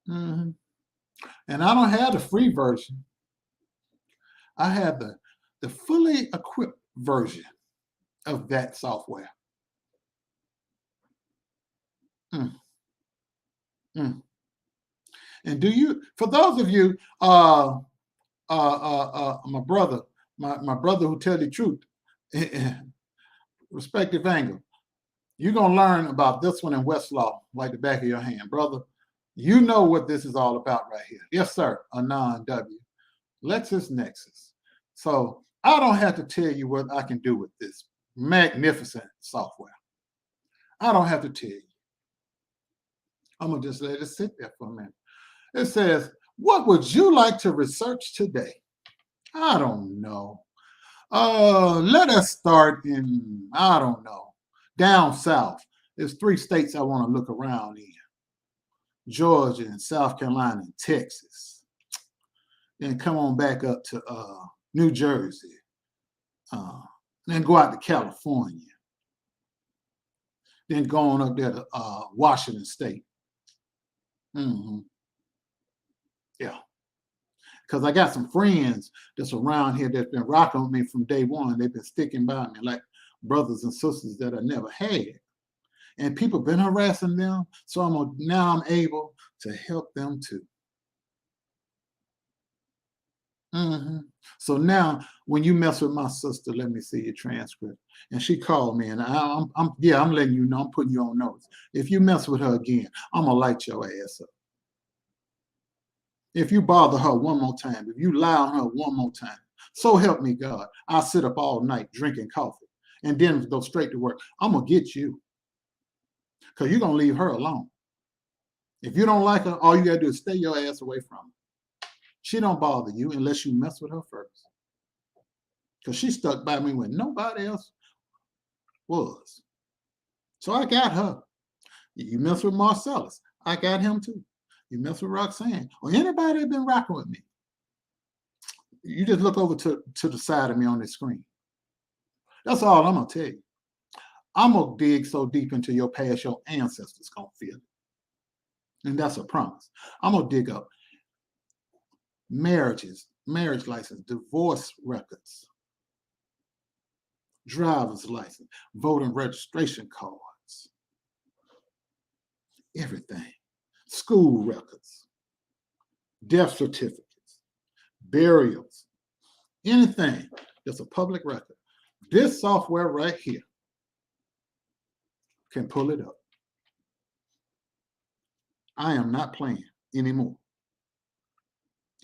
Mm-hmm. And I don't have the free version. I have the fully equipped version of that software. And do you, for those of you, my brother who tell the truth, respective angle, you're going to learn about this one in Westlaw like the back of your hand. Brother, you know what this is all about right here. Yes, sir. Anon W. LexisNexis. So I don't have to tell you what I can do with this magnificent software. I don't have to tell you. I'm going to just let it sit there for a minute. It says, what would you like to research today? I don't know. Let us start in, I don't know, down south. There's 3 states I want to look around in. Georgia and South Carolina and Texas. Then come on back up to New Jersey. Then go out to California. Then go on up there to Washington State. Yeah. Because I got some friends that's around here that's been rocking with me from day one. They've been sticking by me like brothers and sisters that I never had. And people been harassing them. So now I'm able to help them too. So now when you mess with my sister, let me see your transcript. And she called me and I'm letting you know, I'm putting you on notice. If you mess with her again, I'm going to light your ass up. If you bother her one more time, if you lie on her one more time, so help me God, I'll sit up all night drinking coffee and then go straight to work. I'm going to get you because you're going to leave her alone. If you don't like her, all you got to do is stay your ass away from her. She don't bother you unless you mess with her first. Because she stuck by me when nobody else was. So I got her. You mess with Marcellus, I got him too. You mess with Roxanne or anybody that been rocking with me. You just look over to the side of me on the screen. That's all I'm going to tell you. I'm going to dig so deep into your past, your ancestors going to feel it. And that's a promise. I'm going to dig up marriages, marriage license, divorce records, driver's license, voting registration cards, everything, school records, death certificates, burials, anything that's a public record. This software right here can pull it up. I am not playing anymore.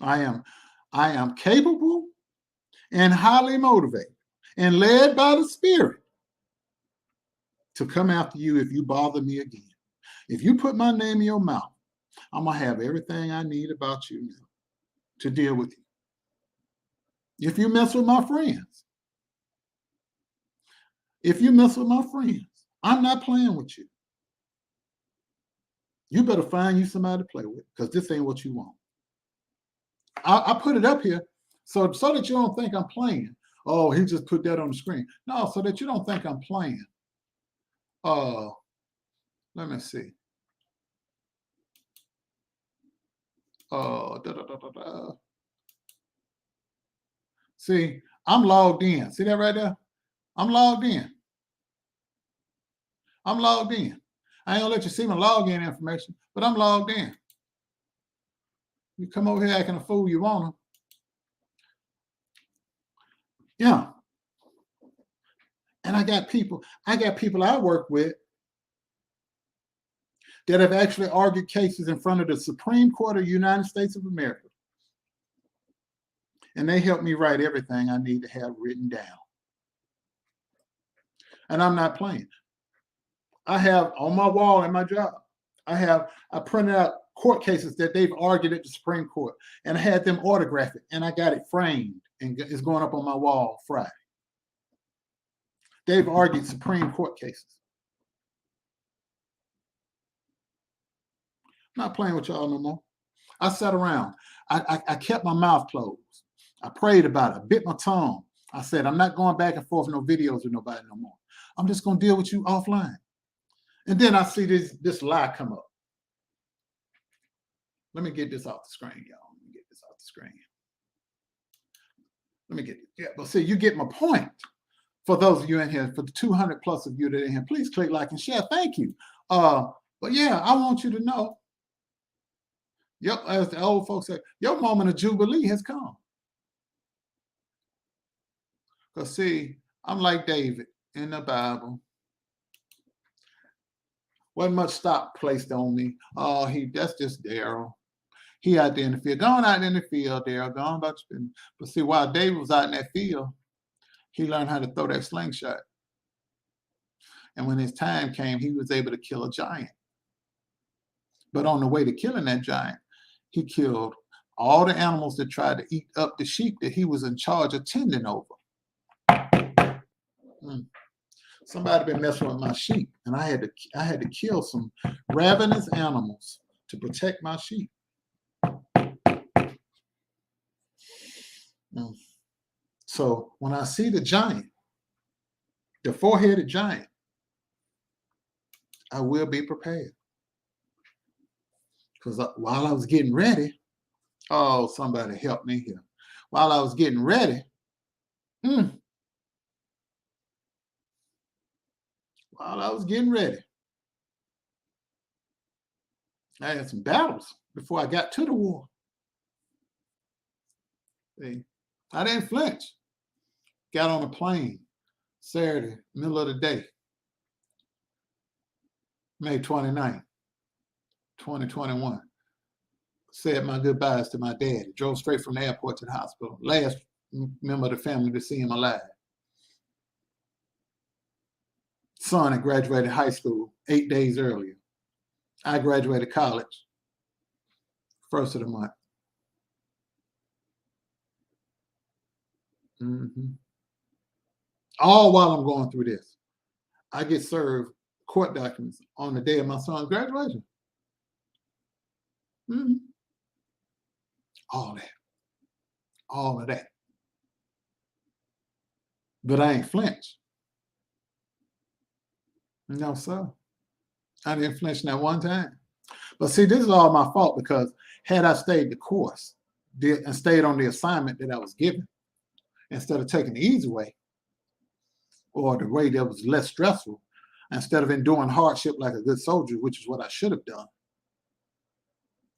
I am capable and highly motivated and led by the Spirit to come after you if you bother me again. If you put my name in your mouth, I'm going to have everything I need about you now to deal with you. If you mess with my friends, I'm not playing with you. You better find you somebody to play with because this ain't what you want. I put it up here So that you don't think I'm playing. Oh, he just put that on the screen. No, so that you don't think I'm playing. Let me see. See, I'm logged in. See that right there? I'm logged in. I'm logged in. I ain't gonna let you see my login information, but I'm logged in. You come over here acting a fool, you wanna. Yeah. And I got people I work with that have actually argued cases in front of the Supreme Court of the United States of America. And they help me write everything I need to have written down. And I'm not playing. I have on my wall in my job, I printed out court cases that they've argued at the Supreme Court, and I had them autograph it, and I got it framed, and it's going up on my wall Friday. They've argued Supreme Court cases. I'm not playing with y'all no more. I sat around. I kept my mouth closed. I prayed about it. I bit my tongue. I said, I'm not going back and forth no videos with nobody no more. I'm just going to deal with you offline. And then I see this lie come up. Let me get this off the screen, y'all. Let me get this off the screen. Let me get it. Yeah, but see, you get my point. For those of you in here, for the 200 plus of you that are in here, please click like and share. Thank you. But yeah, I want you to know, as the old folks say, your moment of jubilee has come. Because see, I'm like David in the Bible. Wasn't much stock placed on me. Oh, that's just Daryl. He out there in the field. Going out in the field, Daryl. Gone about your business. But see, while David was out in that field, he learned how to throw that slingshot. And when his time came, he was able to kill a giant. But on the way to killing that giant, he killed all the animals that tried to eat up the sheep that he was in charge of tending over. Somebody been messing with my sheep, and I had to kill some ravenous animals to protect my sheep. So when I see the giant, the four-headed giant, I will be prepared. Because while I was getting ready, oh, somebody help me here. While I was getting ready, while I was getting ready, I had some battles before I got to the war. See, I didn't flinch. Got on a plane Saturday, middle of the day, May 29th, 2021. Said my goodbyes to my dad. Drove straight from the airport to the hospital. Last member of the family to see him alive. Son had graduated high school 8 days earlier. I graduated college first of the month. All while I'm going through this, I get served court documents on the day of my son's graduation. All of that. But I ain't flinched. No, sir. I didn't flinch that one time. But see, this is all my fault, because had I stayed the course and stayed on the assignment that I was given, instead of taking the easy way, or the way that was less stressful, instead of enduring hardship like a good soldier, which is what I should have done.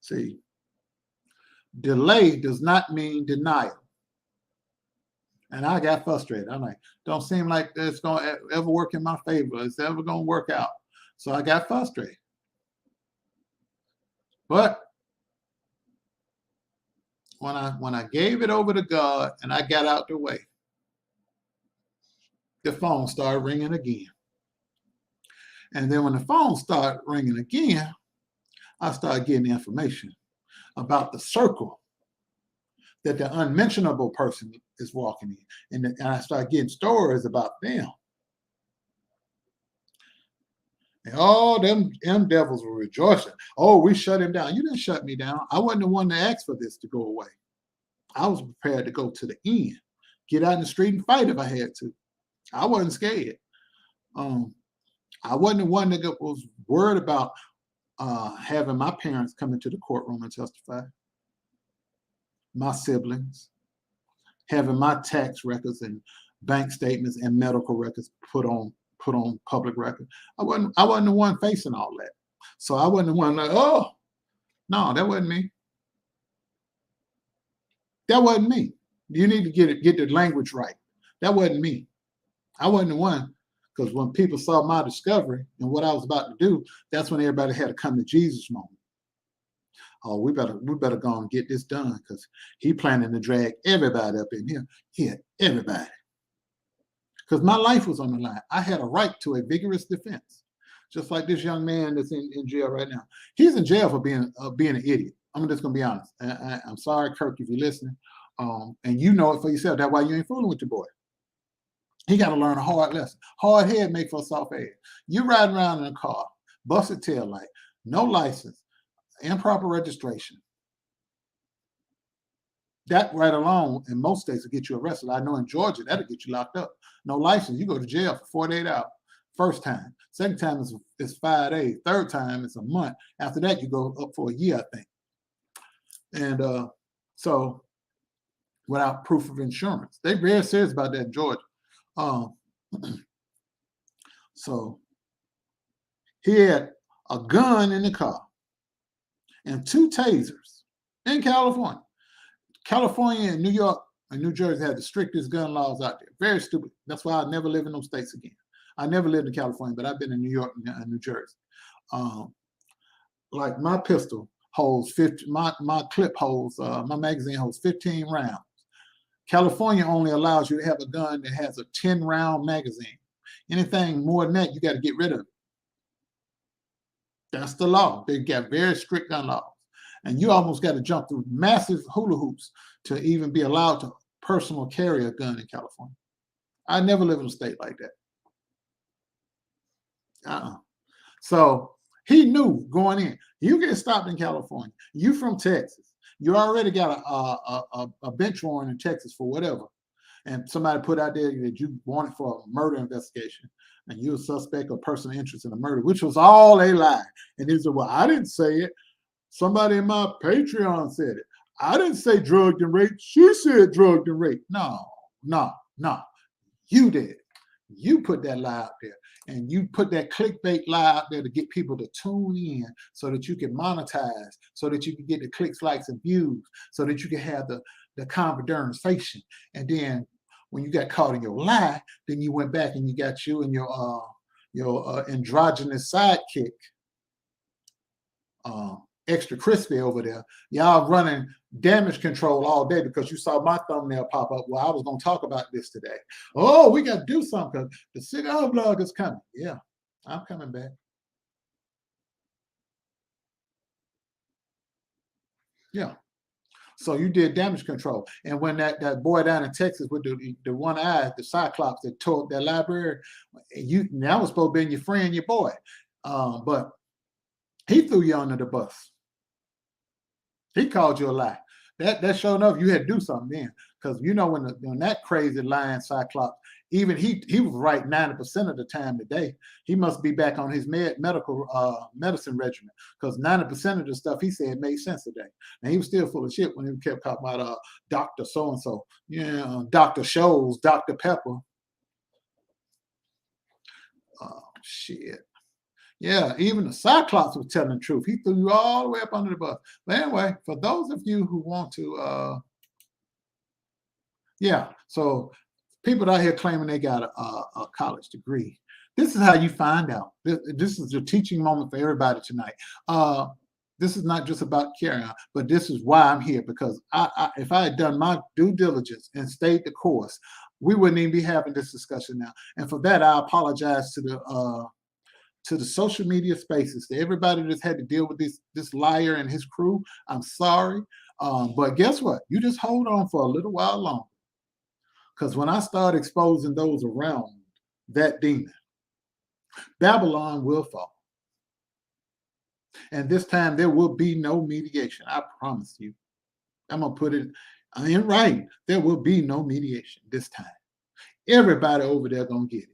See, delay does not mean denial. And I got frustrated. I'm like, don't seem like it's going to ever work in my favor. It's ever going to work out. So I got frustrated. But when I gave it over to God and I got out the way, the phone started ringing again. And then when the phone started ringing again, I started getting information about the circle that the unmentionable person is walking in. And I started getting stories about them. And all them devils were rejoicing. Oh, we shut him down. You didn't shut me down. I wasn't the one to ask for this to go away. I was prepared to go to the end, get out in the street and fight if I had to. I wasn't scared. I wasn't the one that was worried about having my parents come into the courtroom and testify, my siblings, having my tax records and bank statements and medical records put on public record. I wasn't the one facing all that. So I wasn't the one like, oh, no, that wasn't me. That wasn't me. You need to get the language right. That wasn't me. I wasn't the one, because when people saw my discovery and what I was about to do, that's when everybody had to come to Jesus moment. Oh, we better go and get this done, because he planning to drag everybody up in here. Yeah, everybody. Because my life was on the line. I had a right to a vigorous defense, just like this young man that's in jail right now. He's in jail for being an idiot. I'm just gonna be honest. I'm sorry, Kirk, if you're listening, and you know it for yourself. That's why you ain't fooling with your boy. He got to learn a hard lesson. Hard head make for a soft head. You riding around in a car, busted tail light, no license, improper registration. That right alone in most states will get you arrested. I know in Georgia that'll get you locked up. No license, you go to jail for 48 hours. First time. Second time is 5 days. Third time is a month. After that, you go up for a year, I think. And so without proof of insurance. They're very serious about that in Georgia. So he had a gun in the car and 2 tasers in California. California and New York and New Jersey had the strictest gun laws out there. Very stupid. That's why I never live in those states again. I never lived in California, but I've been in New York and New Jersey. Like my pistol holds 50, my clip holds, my magazine holds 15 rounds. California only allows you to have a gun that has a 10-round magazine. Anything more than that, you got to get rid of it. That's the law. They got very strict gun laws. And you almost got to jump through massive hula hoops to even be allowed to personal carry a gun in California. I never lived in a state like that. So he knew going in, you get stopped in California. You from Texas. You already got a bench warrant in Texas for whatever. And somebody put out there that you wanted for a murder investigation and you're a suspect or person of interest in a murder, which was all a lie. And he said, well, I didn't say it. Somebody in my Patreon said it. I didn't say drugged and raped. She said drugged and raped. No. You did. You put that lie out there. And you put that clickbait lie out there to get people to tune in so that you can monetize, so that you can get the clicks, likes, and views, so that you can have the conversation. And then when you got caught in your lie, then you went back and you got you and your androgynous sidekick, extra crispy over there. Y'all running damage control all day because you saw my thumbnail pop up. Well, I was going to talk about this today. Oh, we got to do something because the cigar vlog is coming. Yeah, I'm coming back. Yeah. So you did damage control. And when that boy down in Texas with the one eye, the Cyclops that tore up that library, that was supposed to be your friend, your boy. But he threw you under the bus. He called you a lie. That showed enough you had to do something then. Because you know when that crazy lying Cyclops, even he was right 90% of the time today. He must be back on his medicine regimen, because 90% of the stuff he said made sense today. And he was still full of shit when he kept talking about Dr. So-and-so, Dr. Scholl's, Dr. Pepper. Shit. Yeah, even the Cyclops was telling the truth. He threw you all the way up under the bus. But anyway, for those of you who want to, so people out here claiming they got a college degree. This is how you find out. This is a teaching moment for everybody tonight. This is not just about Kerrion, but this is why I'm here, because if I had done my due diligence and stayed the course, we wouldn't even be having this discussion now. And for that, I apologize to the social media spaces, to everybody that's had to deal with this liar and his crew. I'm sorry. But guess what? You just hold on for a little while longer. Because when I start exposing those around that demon, Babylon will fall. And this time there will be no mediation. I promise you. I'm going to put it, In writing, there will be no mediation this time. Everybody over there gonna get it.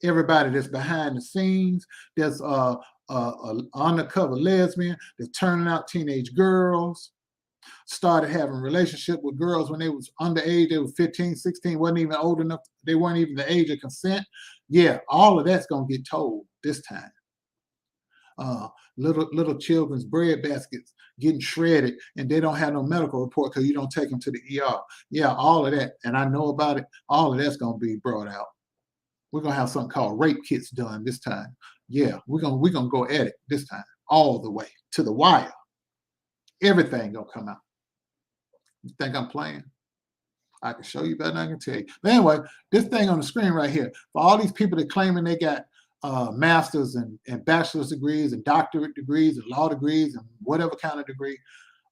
Everybody that's behind the scenes, that's undercover lesbian, that's turning out teenage girls, started having relationship with girls when they was underage, they were 15, 16, wasn't even old enough, they weren't even the age of consent. Yeah, all of that's gonna get told this time. Little children's bread baskets getting shredded and they don't have no medical report because you don't take them to the ER. Yeah, all of that, and I know about it, all of that's gonna be brought out. We're gonna have something called rape kits done this time. Yeah, we're gonna go at it this time, all the way to the wire. Everything gonna come out. You think I'm playing? I can show you better than I can tell you. But anyway, this thing on the screen right here, for all these people that claiming they got master's and bachelor's degrees and doctorate degrees and law degrees and whatever kind of degree,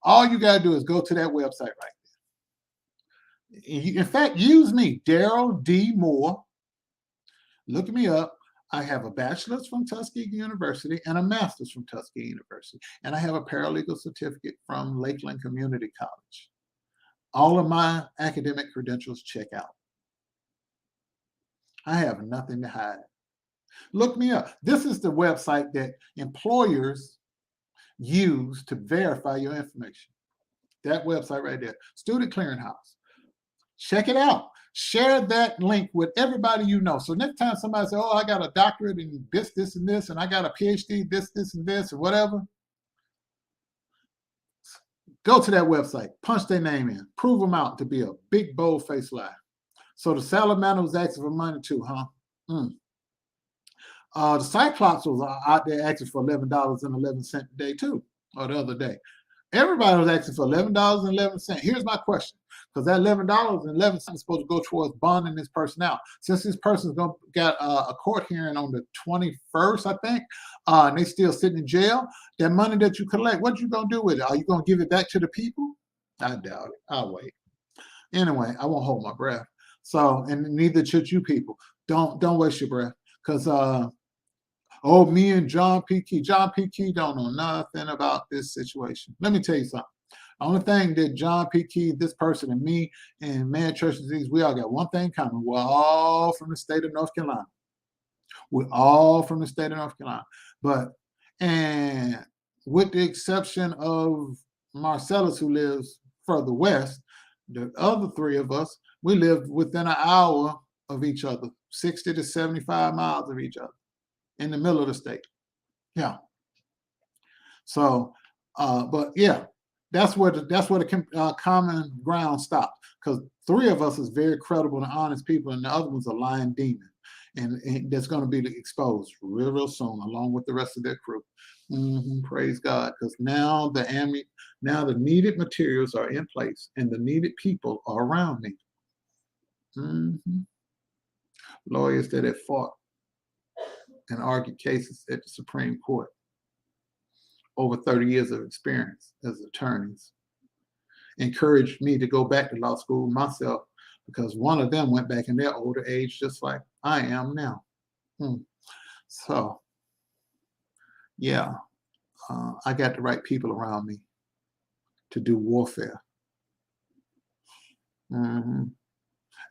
all you got to do is go to that website right there. In fact, use me, Daryl D. Moore. Look me up. I have a bachelor's from Tuskegee University and a master's from Tuskegee University. And I have a paralegal certificate from Lakeland Community College. All of my academic credentials check out. I have nothing to hide. Look me up. This is the website that employers use to verify your information. That website right there, Student Clearinghouse. Check it out. Share that link with everybody you know. So next time somebody says, oh, I got a doctorate in this, this, and this, and I got a PhD, this, and this, or whatever, go to that website, punch their name in, prove them out to be a big, bold-faced lie. So the salamander was asking for money too, huh? The Cyclops was out there asking for $11.11 a day too, or the other day. Everybody was asking for $11.11. Here's my question, because that $11.11 is supposed to go towards bonding this person out. Since this person's got a court hearing on the 21st, I think, and they still sitting in jail, that money that you collect, what you gonna do with it? Are you gonna give it back to the people? I doubt it. I'll wait. Anyway, I won't hold my breath. So, and neither should you people. Don't waste your breath, because oh, me and John P. Key. John P. Key don't know nothing about this situation. Let me tell you something. The only thing that John P. Key, this person, and me, and Man Church Disease, we all got one thing in common. We're all from the state of North Carolina. We're all from the state of North Carolina. And with the exception of Marcellus, who lives further west, the other three of us, we live within an hour of each other, 60 to 75 miles of each other, in the middle of the state. Yeah. So, but yeah, that's where the common ground stops, because three of us is very credible and honest people, and the other one's a lying demon, and that's going to be exposed real soon, along with the rest of their crew. Praise God, because now the needed materials are in place, and the needed people are around me. Lawyers that have fought and argued cases at the Supreme Court, over 30 years of experience as attorneys, encouraged me to go back to law school myself, because one of them went back in their older age just like I am now. So yeah, I got the right people around me to do warfare.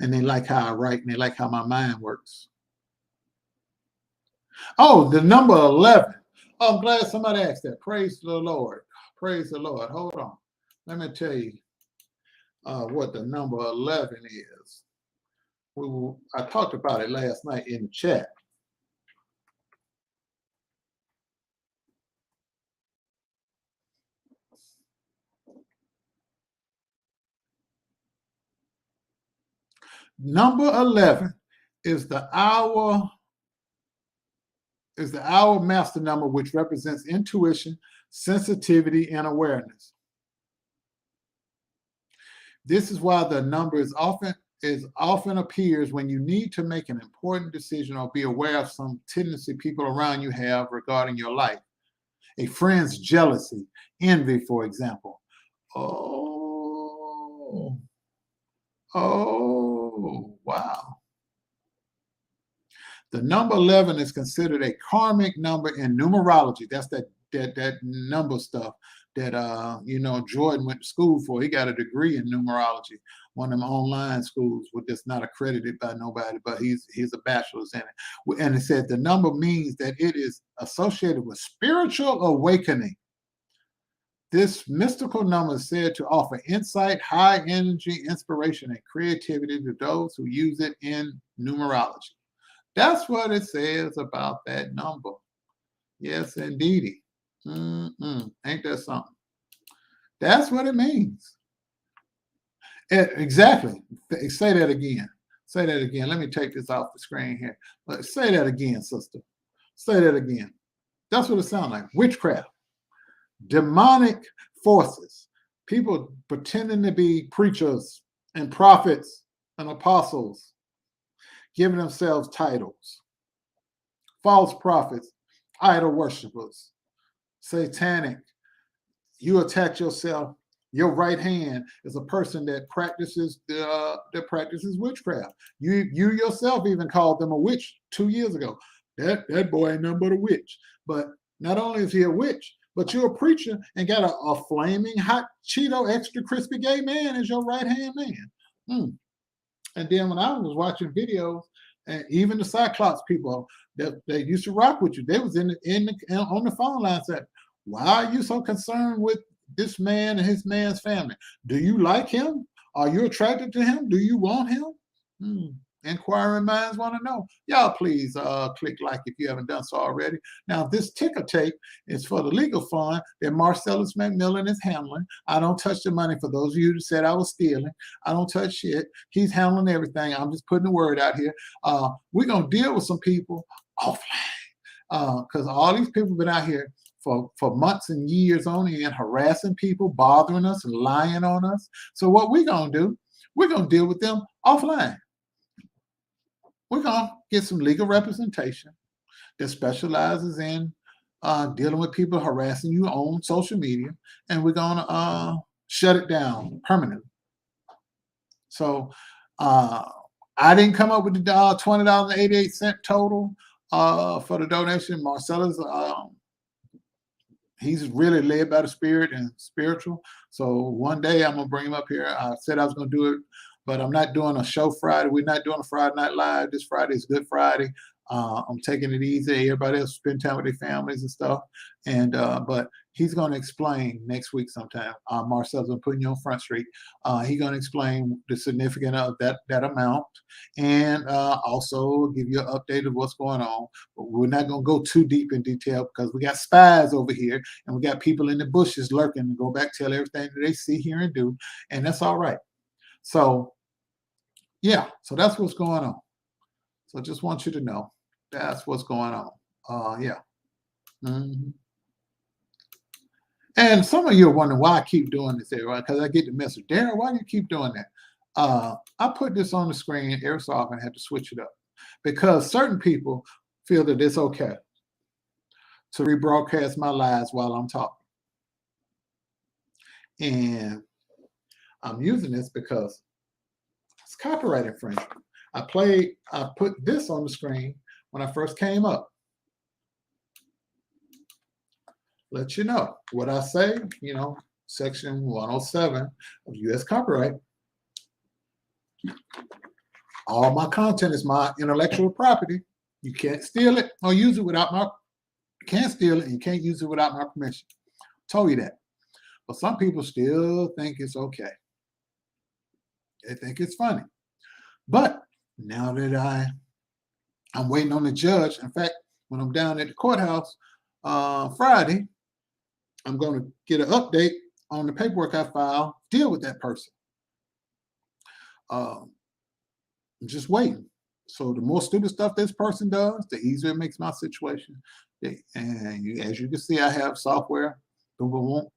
And they like how I write, and they like how my mind works. Oh, the number 11. Oh, I'm glad somebody asked that. Praise the Lord. Praise the Lord. Hold on. Let me tell you what the number 11 is. I talked about it last night in the chat. Number 11 is the hour master number, which represents intuition, sensitivity, and awareness. This is why the number often appears when you need to make an important decision or be aware of some tendency people around you have regarding your life. A friend's jealousy, envy, for example. Oh, wow. The number 11 is considered a karmic number in numerology. That's that number stuff. that you know, Jordan went to school for. He got a degree in numerology, one of them online schools with that's not accredited by nobody, but he's a bachelor's in it. And it said the number means that it is associated with spiritual awakening. This mystical number is said to offer insight, high energy, inspiration, and creativity to those who use it in numerology. That's what it says about that number. Yes, indeedy. Ain't that something? That's what it means. Exactly. Say that again. Say that again. Let me take this off the screen here. Say that again, sister. Say that again. That's what it sounds like. Witchcraft. Demonic forces, people pretending to be preachers and prophets and apostles, giving themselves titles, false prophets, idol worshipers, satanic. You attack yourself. Your right hand is a person that practices witchcraft. You yourself even called them a witch 2 years ago. That boy ain't nothing but a witch. But not only is he a witch, but you're a preacher and got a flaming hot Cheeto extra crispy gay man as your right hand man. And then when I was watching videos, and even the Cyclops people that they used to rock with you, they was on the phone line saying, "Why are you so concerned with this man and his man's family? Do you like him? Are you attracted to him? Do you want him?" Inquiring minds want to know. Y'all please click like if you haven't done so already. Now, this ticker tape is for the legal fund that Marcellus McMillan is handling. I don't touch the money. For those of you who said I was stealing, I don't touch shit. He's handling everything. I'm just putting the word out here. We're going to deal with some people offline because all these people have been out here for months and years on end, harassing people, bothering us, and lying on us. So what we're going to do, we're going to deal with them offline. We're going to get some legal representation that specializes in dealing with people harassing you on social media, and we're going to shut it down permanently. So I didn't come up with the $20.88 total for the donation. Marcellus, he's really led by the spirit and spiritual. So one day I'm going to bring him up here. I said I was going to do it, but I'm not doing a show Friday. We're not doing a Friday Night Live. This Friday is Good Friday. I'm taking it easy. Everybody else spend time with their families and stuff. And but he's going to explain next week sometime. Marcel's going to put you on Front Street. He's going to explain the significance of that amount, and also give you an update of what's going on. But we're not going to go too deep in detail because we got spies over here, and we got people in the bushes lurking and go back, tell everything that they see, hear, and do, and that's all right. So, yeah, so that's what's going on. So I just want you to know that's what's going on. Yeah. And some of you are wondering why I keep doing this, everybody, because I get the message, Darren, why do you keep doing that? I put this on the screen every so often. I have to switch it up because certain people feel that it's okay to rebroadcast my lives while I'm talking. And I'm using this because it's copyright infringement. I put this on the screen when I first came up. Let you know what I say, you know, section 107 of U.S. copyright. All my content is my intellectual property. You can't steal it or use it without my, you can't steal it and you can't use it without my permission. I told you that. But some people still think it's okay. They think it's funny. But now that I'm waiting on the judge, in fact, when I'm down at the courthouse Friday, I'm going to get an update on the paperwork I filed, deal with that person. I'm just waiting. So the more stupid stuff this person does, the easier it makes my situation. And as you can see, I have software. Boom, boom, boom.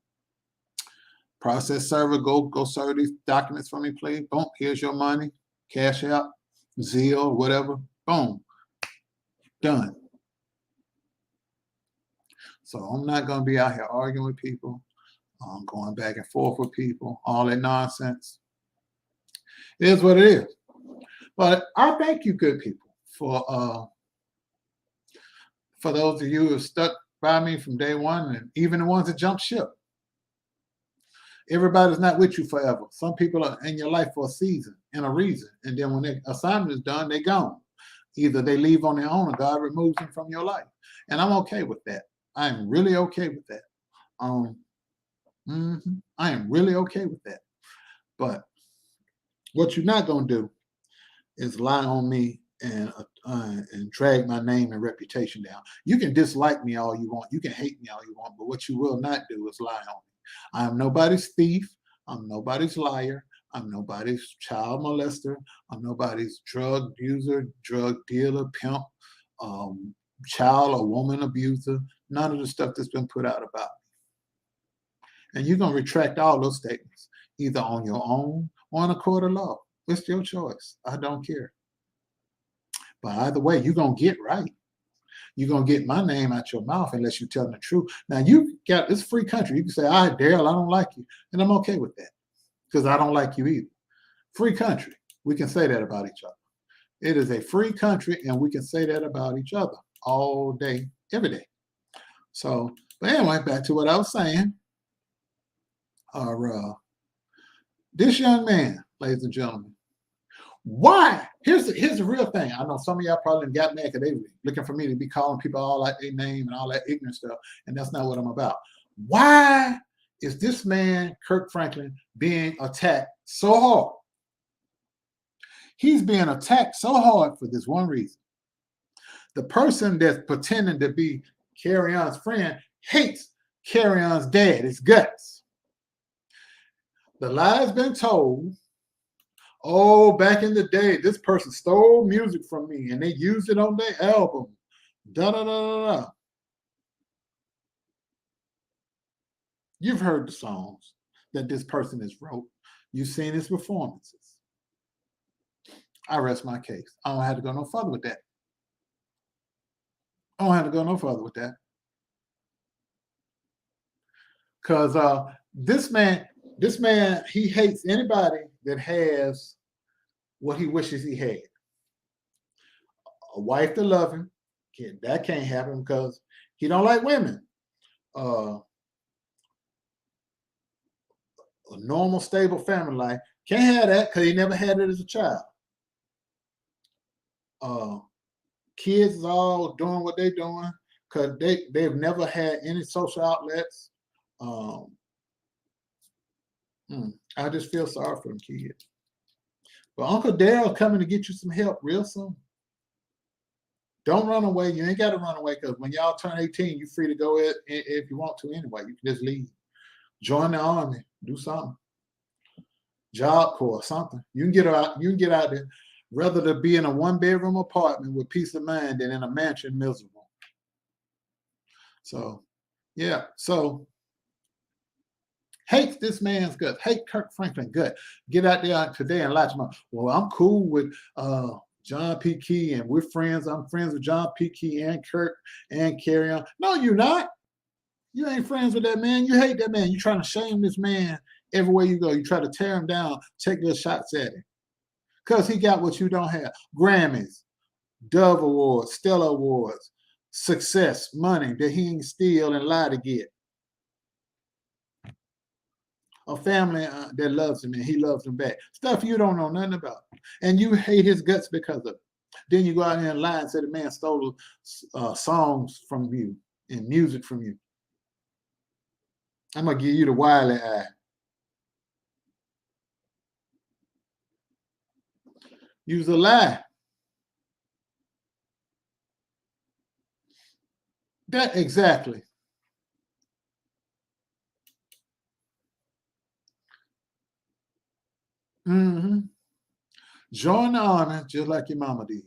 Process server, go serve these documents for me, please. Boom, here's your money. CashApp, Zelle, whatever. Boom, done. So I'm not going to be out here arguing with people. I'm going back and forth with people, all that nonsense. It is what it is. But I thank you, good people, for those of you who have stuck by me from day one, and even the ones that jumped ship. Everybody's not with you forever. Some people are in your life for a season and a reason. And then when their assignment is done, they're gone. Either they leave on their own or God removes them from your life. And I'm okay with that. I'm really okay with that. I am really okay with that. But what you're not going to do is lie on me and drag my name and reputation down. You can dislike me all you want. You can hate me all you want. But what you will not do is lie on me. I am nobody's thief. I'm nobody's liar. I'm nobody's child molester. I'm nobody's drug user, drug dealer, pimp, child or woman abuser. None of the stuff that's been put out about me. And you're going to retract all those statements, either on your own or in a court of law. It's your choice. I don't care. But either way, you're going to get right. You're going to get my name out your mouth unless you're telling the truth. Now, it's a free country. You can say, all right, Daryl, I don't like you. And I'm okay with that because I don't like you either. Free country. We can say that about each other. It is a free country, and we can say that about each other all day, every day. So, but anyway, back to what I was saying. This young man, ladies and gentlemen, why? Here's the real thing. I know some of y'all probably got mad because they were looking for me to be calling people all like their name and all that ignorant stuff, and that's not what I'm about. Why is this man, Kirk Franklin, being attacked so hard? He's being attacked so hard for this one reason. The person that's pretending to be Kerrion's friend hates Kerrion's dad, his guts. The lie's been told. Oh, back in the day, this person stole music from me and they used it on their album. Da da da da da. You've heard the songs that this person has wrote. You've seen his performances. I rest my case. I don't have to go no further with that. I don't have to go no further with that. Because this man, he hates anybody that has what he wishes he had. A wife to love him. That can't happen because he don't like women. A normal, stable family life. Can't have that because he never had it as a child. Kids is all doing what they're doing because they've never had any social outlets. I just feel sorry for them kids. But Uncle Daryl coming to get you some help real soon. Don't run away. You ain't got to run away because when y'all turn 18, you're free to go if you want to anyway. You can just leave. Join the army. Do something. Job corps, something. You can get out. You can get out there. Rather to be in a one-bedroom apartment with peace of mind than in a mansion miserable. So, yeah. So, hates this man's gut. Hate Kirk Franklin gut. Get out there today and lie to him. Well, I'm cool with John P. Key and we're friends. I'm friends with John P. Key and Kirk and Kerrion. No, you're not. You ain't friends with that man. You hate that man. You're trying to shame this man everywhere you go. You try to tear him down, take little shots at him. Because he got what you don't have. Grammys, Dove Awards, Stella Awards, success, money that he ain't steal and lie to get. A family that loves him and he loves them back. Stuff you don't know nothing about. And you hate his guts because of it. Then you go out here and lie and say the man stole songs from you and music from you. I'm going to give you the wily eye. Use a lie. That exactly. Join the army just like your mama did.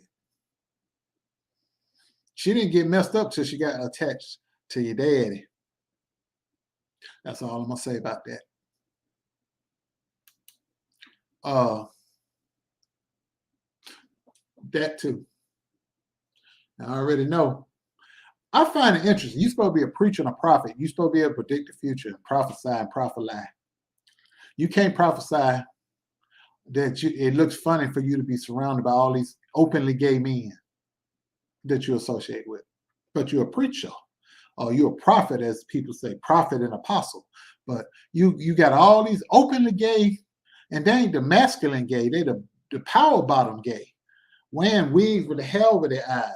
She didn't get messed up till she got attached to your daddy. That's all I'm gonna say about that. That too. I already know. I find it interesting. You're supposed to be a preacher and a prophet. You're supposed to be able to predict the future and prophesy and prophesy. You can't prophesy that it looks funny for you to be surrounded by all these openly gay men that you associate with. But you're a preacher, or you're a prophet, as people say, prophet and apostle. But you got all these openly gay, and they ain't the masculine gay, they the power bottom gay, wearing wigs with the hair over their eye,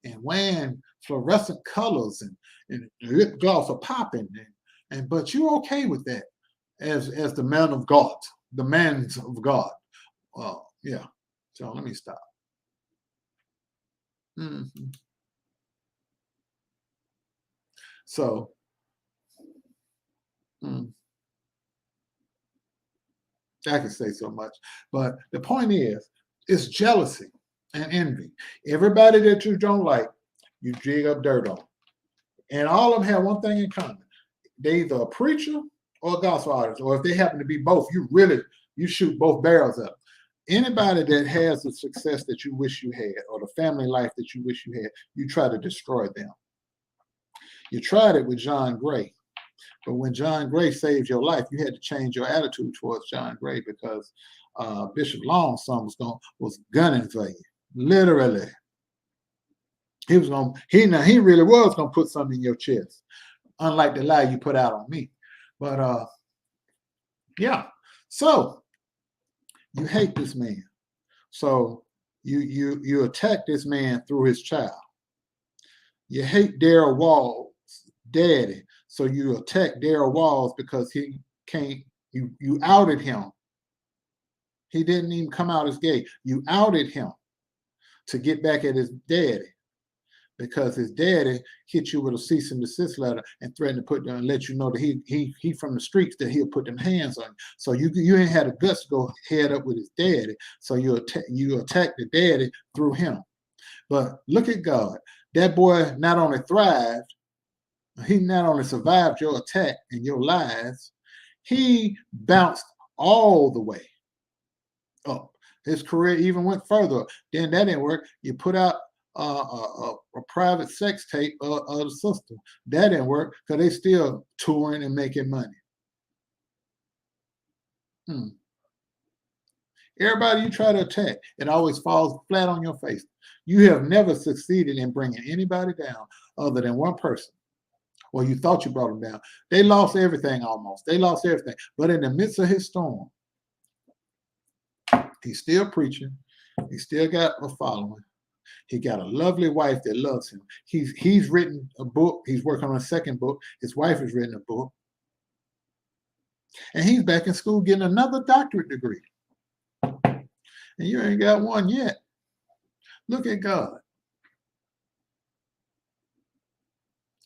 and wearing fluorescent colors, and lip gloss are popping, and but you're okay with that as the man of God, the man's of God. Yeah. So let me stop. So I can say so much, but the point is, it's jealousy and envy. Everybody that you don't like, you dig up dirt on. And all of them have one thing in common. They either a preacher or a gospel artist, or if they happen to be both, you shoot both barrels up. Anybody that has the success that you wish you had, or the family life that you wish you had, you try to destroy them. You tried it with John Gray. But when John Gray saved your life, you had to change your attitude towards John Gray, because Bishop Long's son was gunning for you, literally. He really was gonna put something in your chest, unlike the lie you put out on me. But yeah. So you hate this man. So you attack this man through his child. You hate Darrell Wall's daddy. So you attack Darrell Walls because he can't, you outed him. He didn't even come out as gay. You outed him to get back at his daddy, because his daddy hit you with a cease and desist letter and threatened to put down and let you know that he from the streets, that he'll put them hands on you. So you ain't had the guts to go head up with his daddy. So you attack the daddy through him. But look at God. That boy not only thrived, he not only survived your attack and your lies, he bounced all the way up. His career even went further. Then that didn't work. You put out a private sex tape of the sister. That didn't work, because they still touring and making money. Everybody you try to attack, it always falls flat on your face. You have never succeeded in bringing anybody down other than one person. Well, you thought you brought them down. They lost everything almost. They lost everything. But in the midst of his storm, he's still preaching. He still got a following. He got a lovely wife that loves him. He's written a book. He's working on a second book. His wife has written a book. And he's back in school getting another doctorate degree. And you ain't got one yet. Look at God.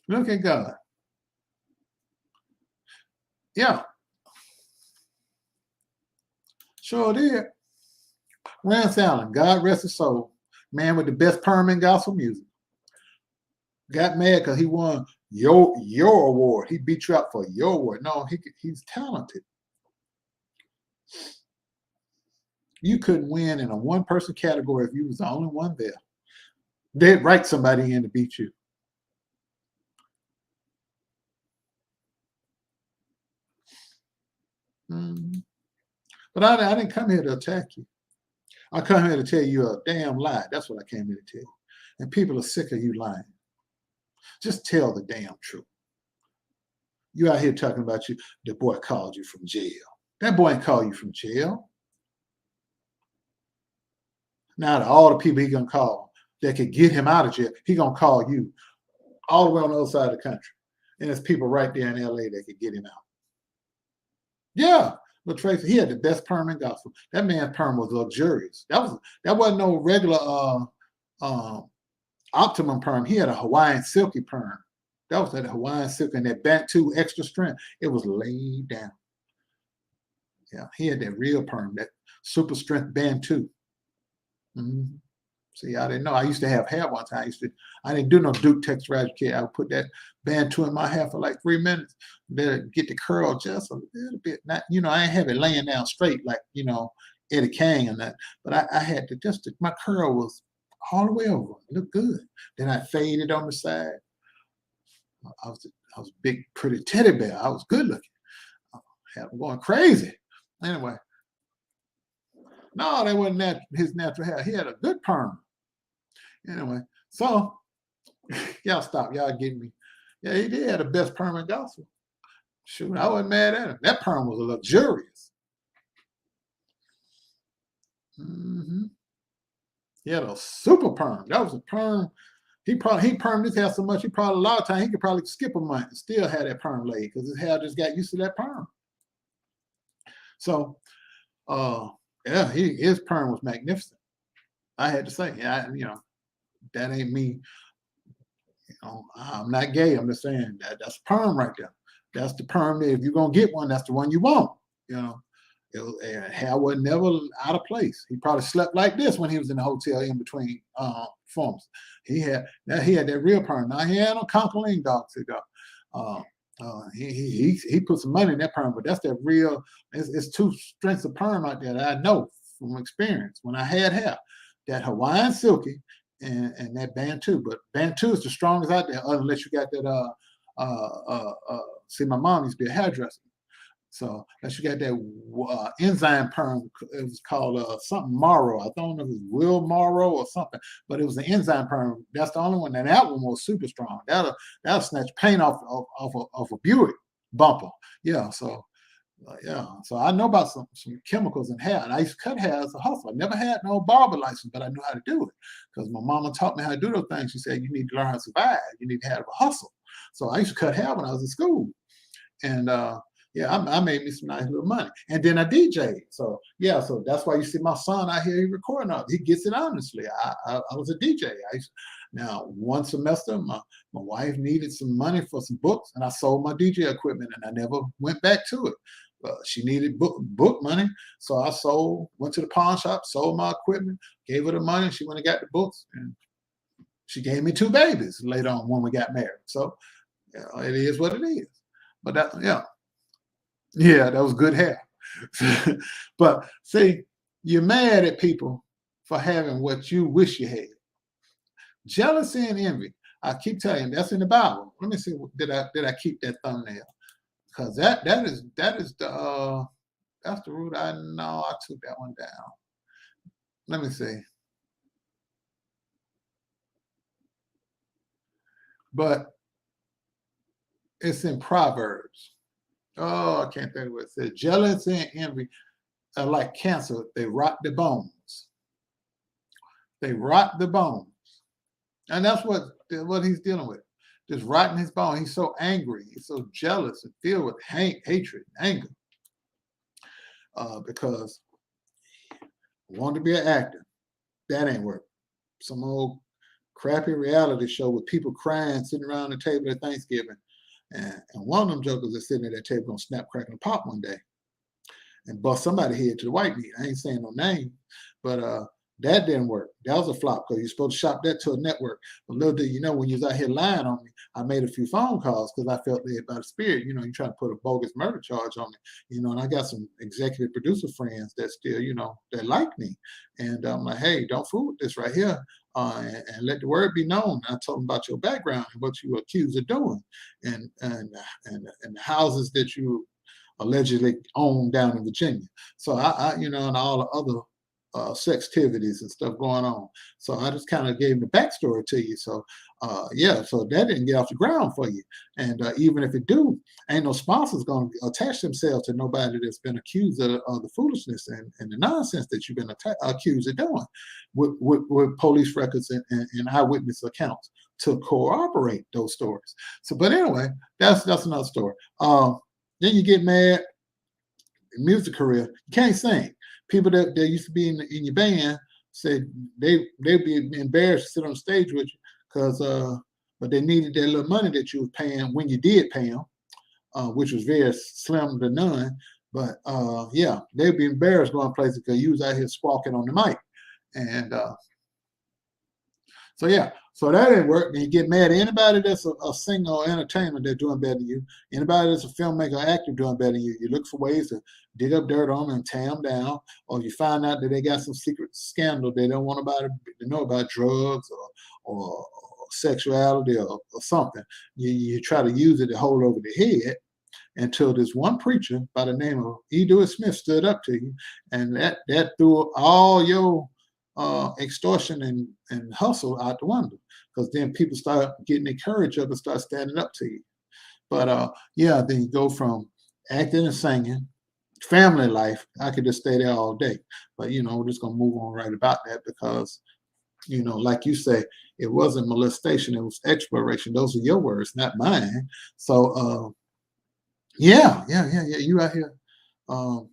Look at God. Yeah. Sure did. Rance Allen, God rest his soul, man with the best perm in gospel music, got mad because he won your award. He beat you up for your award. No, he's talented. You couldn't win in a one-person category if you was the only one there. They'd write somebody in to beat you. But I didn't come here to attack you. I come here to tell you a damn lie. That's what I came here to tell you. And people are sick of you lying. Just tell the damn truth. You out here talking about you, the boy called you from jail. That boy ain't called you from jail. Now, all the people he gonna call that could get him out of jail, he gonna call you all the way on the other side of the country. And there's people right there in LA that could get him out. Yeah, but Tracy, he had the best perm in gospel. That man's perm was luxurious. That wasn't no regular optimum perm. He had a Hawaiian silky perm. That was that Hawaiian silk and that Bantu extra strength. It was laid down. Yeah, he had that real perm, that super strength Bantu. See, I didn't know. I used to have hair one time. I didn't do no Duke texturized kit. I would put that Bantu in my hair for like 3 minutes. Then get the curl just a little bit. Not, I ain't have it laying down straight like, Eddie King and that. But I had to my curl was all the way over. It looked good. Then I faded on the side. I was a big, pretty teddy bear. I was good looking. I had him going crazy. Anyway. No, that wasn't his natural hair. He had a good perm. Anyway, so y'all stop. Y'all getting me. Yeah, he did have the best perm in gospel. Shoot, I wasn't mad at him. That perm was luxurious. He had a super perm. That was a perm. He permed his hair so much, he probably a lot of time he could probably skip a month and still have that perm laid because his hair just got used to that perm. So yeah, his perm was magnificent. I had to say, yeah, that ain't me. I'm not gay. I'm just saying that's perm right there. That's the perm. If you're gonna get one, that's the one you want. Hair was never out of place. He probably slept like this when he was in the hotel in between forms. He had that real perm. Now he had no conquering dog cigar. He put some money in that perm, but that's that real. It's two strengths of perm out there that I know from experience when I had hair. That Hawaiian silky and that Bantu, but Bantu is the strongest out there, unless you got that. See, my mom used to be a hairdresser. So unless you got that enzyme perm, it was called something Morrow. I don't know if it was Will Morrow or something, but it was an enzyme perm. That's the only one. And that one was super strong. That'll snatch paint off a Buick bumper. Yeah. So So I know about some chemicals in hair. And I used to cut hair as a hustle. I never had no barber license, but I knew how to do it because my mama taught me how to do those things. She said, you need to learn how to survive. You need to have a hustle. So I used to cut hair when I was in school. And I made me some nice little money. And then I DJ'd. So so that's why you see my son out here recording all. He gets it honestly. I was a DJ. Now, one semester, my wife needed some money for some books, and I sold my DJ equipment, and I never went back to it. She needed book money, so I went to the pawn shop, sold my equipment, gave her the money. She went and got the books, and she gave me 2 babies later on when we got married. So it is what it is. But that was good hair. But see, you're mad at people for having what you wish you had. Jealousy and envy. I keep telling you, that's in the Bible. Let me see. Did I keep that thumbnail? Because that is the that's the root. I know I took that one down. Let me see. But it's in Proverbs. Oh, I can't think of what it says. Jealousy and envy are like cancer. They rot the bones. They rot the bones. And that's what he's dealing with. Just rotting his bone. He's so angry. He's so jealous and filled with hatred and anger. Because he wanted to be an actor. That ain't work. Some old crappy reality show with people crying, sitting around the table at Thanksgiving. And one of them jokers is sitting at that table gonna snap, crack, and pop one day and bust somebody's head to the white meat. I ain't saying no name, but that didn't work. That was a flop because you're supposed to shop that to a network. But little did you know, when you was out here lying on me, I made a few phone calls because I felt led by the spirit. You try to put a bogus murder charge on me. And I got some executive producer friends that still, that like me. And I'm like, hey, don't fool with this right here. And let the word be known. I told them about your background and what you were accused of doing, and the houses that you allegedly own down in Virginia. So I and all the other sextivities and stuff going on. So I just kind of gave the backstory to you. So so that didn't get off the ground for you. And even if it do, ain't no sponsors going to attach themselves to nobody that's been accused of the foolishness and the nonsense that you've been accused of doing with police records and eyewitness accounts to corroborate those stories. So, but anyway, that's another story. Then you get mad. Music career, you can't sing. People that used to be in your band said they'd be embarrassed to sit on stage with you because but they needed that little money that you was paying when you did pay them, which was very slim to none. But they'd be embarrassed going places because you was out here squawking on the mic. And so that didn't work. Then you get mad at anybody that's a singer or entertainer that's doing better than you. Anybody that's a filmmaker or actor doing better than you. You look for ways to dig up dirt on them and tear them down. Or you find out that they got some secret scandal they don't want nobody to know about, drugs or sexuality or something. You try to use it to hold over the head until this one preacher by the name of E. Dewey Smith stood up to you. And that threw all your extortion and hustle out the window, because then people start getting the courage up and start standing up to you. But yeah, then you go from acting and singing, family life. I could just stay there all day. But we're just gonna move on right about that because like you say, it wasn't molestation, it was exploration. Those are your words, not mine. So yeah. You out here um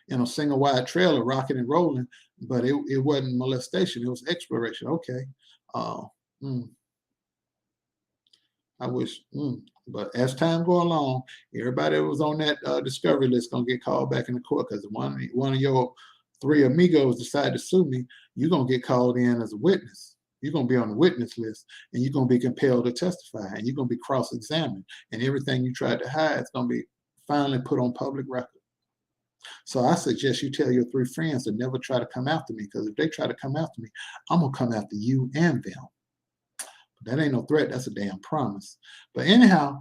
in a single wide trailer rocking and rolling, but it wasn't molestation, it was exploration. Okay. Uh mm, I wish, but as time go along, everybody that was on that discovery list gonna get called back in the court because one of your three amigos decide to sue me. You're gonna get called in as a witness. You're gonna be on the witness list, and you're gonna be compelled to testify, and you're gonna be cross-examined, and everything you tried to hide is gonna be finally put on public record. So I suggest you tell your three friends to never try to come after me, because if they try to come after me, I'm gonna come after you and them. That ain't no threat. That's a damn promise. But anyhow,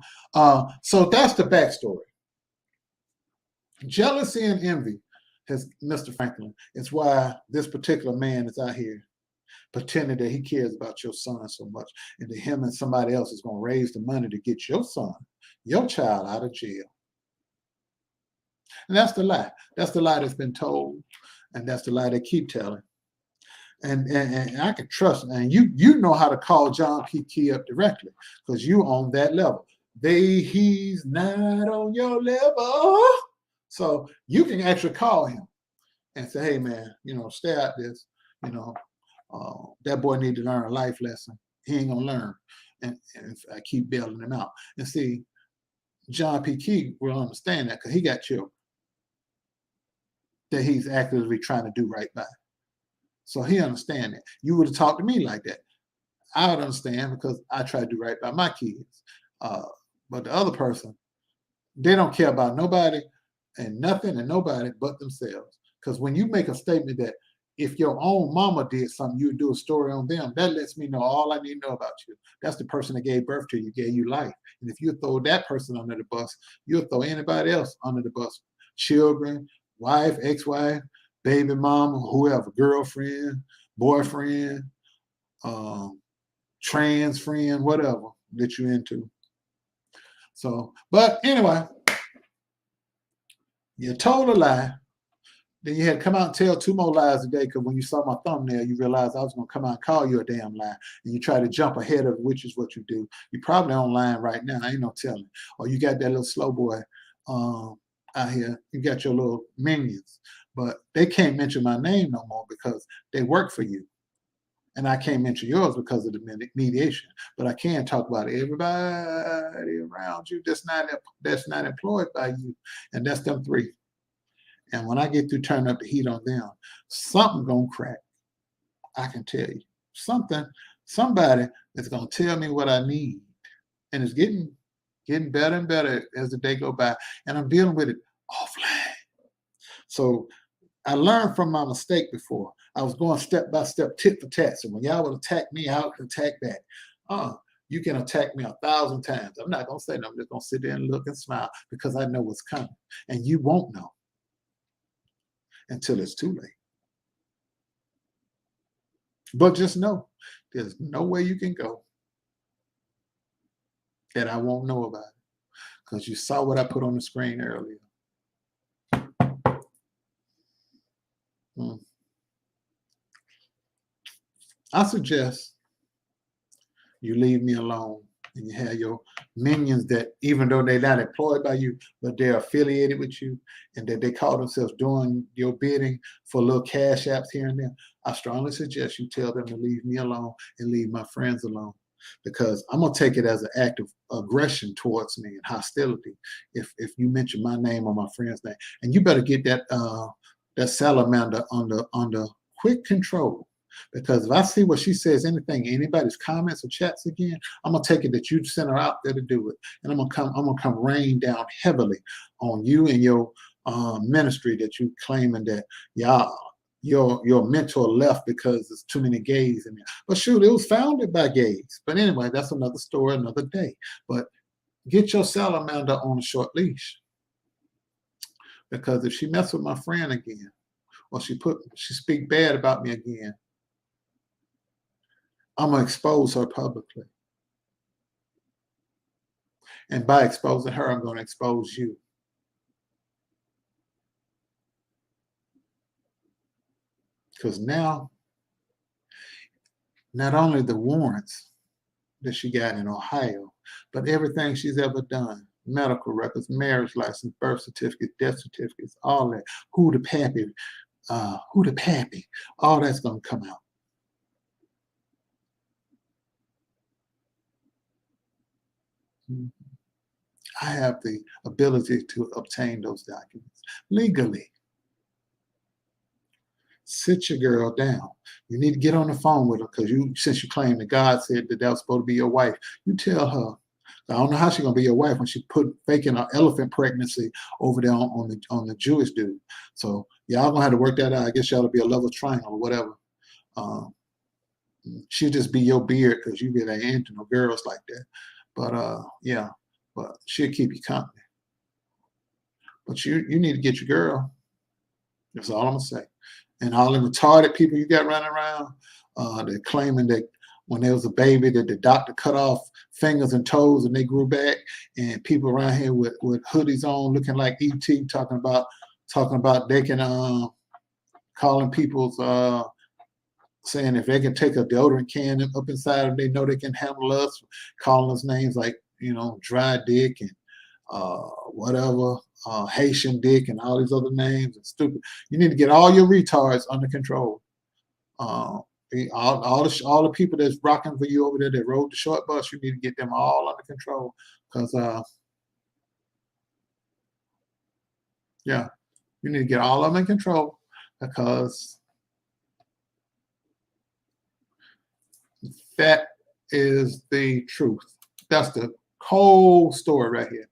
so that's the backstory. Jealousy and envy has Mr. Franklin. It's why this particular man is out here pretending that he cares about your son so much, and that him and somebody else is going to raise the money to get your son, your child, out of jail. And that's the lie. That's the lie that's been told, and that's the lie they keep telling. And I can trust, and you know how to call John P. Key up directly because you on that level. He's not on your level, so you can actually call him and say, "Hey, man, stay out this. That boy need to learn a life lesson. He ain't gonna learn." And I keep bailing him out. And see, John P. Key will understand that because he got children that he's actively trying to do right by. So he understand that. You would have talked to me like that, I would understand because I try to do right by my kids. But the other person, they don't care about nobody and nothing and nobody but themselves. Because when you make a statement that if your own mama did something, you would do a story on them, that lets me know all I need to know about you. That's the person that gave birth to you, gave you life. And if you throw that person under the bus, you'll throw anybody else under the bus. Children, wife, ex-wife, baby mama, whoever, girlfriend, boyfriend, trans friend, whatever that you're into. So, but anyway, you told a lie. Then you had to come out and tell two more lies a day because when you saw my thumbnail, you realized I was going to come out and call you a damn lie. And you try to jump ahead of it, which is what you do. You're probably online right now. Ain't no telling. Or you got that little slow boy out here. You got your little minions. But they can't mention my name no more because they work for you. And I can't mention yours because of the mediation. But I can talk about everybody around you that's not employed by you. And that's them three. And when I get through turning up the heat on them, something gonna crack. I can tell you. Somebody is gonna tell me what I need. And it's getting better and better as the day go by. And I'm dealing with it offline. So I learned from my mistake before. I was going step by step, tit for tat. So when y'all would attack me, I would attack back. You can attack me 1,000 times. I'm not gonna say no. I'm just gonna sit there and look and smile because I know what's coming. And you won't know until it's too late. But just know, there's no way you can go that I won't know about it because you saw what I put on the screen earlier. I suggest you leave me alone and you have your minions that, even though they're not employed by you, but they're affiliated with you and that they call themselves doing your bidding for little cash apps here and there. I strongly suggest you tell them to leave me alone and leave my friends alone, because I'm going to take it as an act of aggression towards me and hostility if you mention my name or my friend's name. And you better get that salamander under quick control. Because if I see what she says, anybody's comments or chats again, I'm gonna take it that you sent her out there to do it, and I'm gonna come rain down heavily on you and your ministry that you claiming that your mentor left because there's too many gays in there. But shoot, it was founded by gays. But anyway, that's another story, another day. But get your salamander on a short leash, because if she mess with my friend again, or she speak bad about me again, I'm going to expose her publicly. And by exposing her, I'm going to expose you. Because now, not only the warrants that she got in Ohio, but everything she's ever done, medical records, marriage license, birth certificate, death certificates, all that, who the pappy, all that's going to come out. I have the ability to obtain those documents legally. Sit your girl down. You need to get on the phone with her, because since you claim that God said that was supposed to be your wife, you tell her. I don't know how she's gonna be your wife when she faking an elephant pregnancy over there on the Jewish dude. So y'all gonna have to work that out. I guess y'all to be a love triangle or whatever. She'll just be your beard, because you really ain't into no girls like that. But yeah, but she'll keep you company. But you need to get your girl. That's all I'm gonna say. And all the retarded people you got running around, they're claiming that when there was a baby that the doctor cut off fingers and toes and they grew back, and people around here with hoodies on looking like ET talking about they can calling people's saying if they can take a deodorant can up inside them, they know they can handle us, calling us names like, dry dick and whatever, Haitian dick and all these other names and stupid. You need to get all your retards under control. All the people that's rocking for you over there that rode the short bus, you need to get them all under control. Because yeah, you need to get all of them in control, because that is the truth. That's the whole story right here.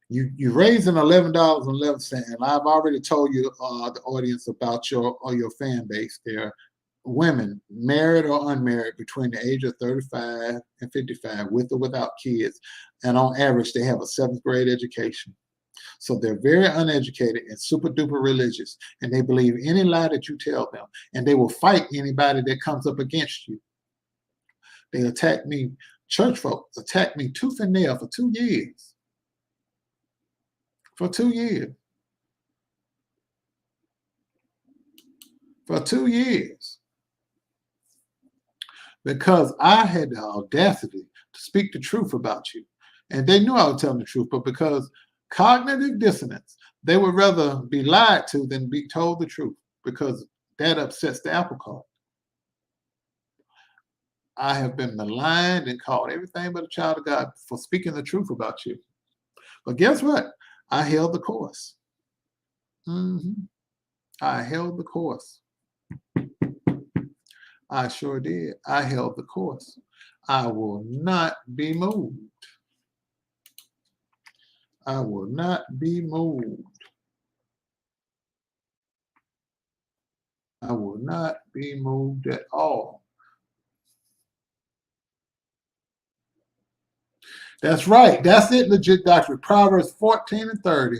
You raising $11.11. I've already told you, the audience, about your fan base. There, women, married or unmarried, between the age of 35 and 55, with or without kids, and on average, they have a 7th grade education. So they're very uneducated and super duper religious, and they believe any lie that you tell them, and they will fight anybody that comes up against you. They attack me. Church folk attacked me tooth and nail for 2 years. For 2 years. For 2 years. Because I had the audacity to speak the truth about you. And they knew I was telling the truth, but because cognitive dissonance, they would rather be lied to than be told the truth, because that upsets the apple cart. I have been maligned and called everything but a child of God for speaking the truth about you. But guess what? I held the course. I held the course. I sure did. I held the course. I will not be moved. I will not be moved. I will not be moved at all. That's right. That's it, legit doctrine. Proverbs 14 and 30.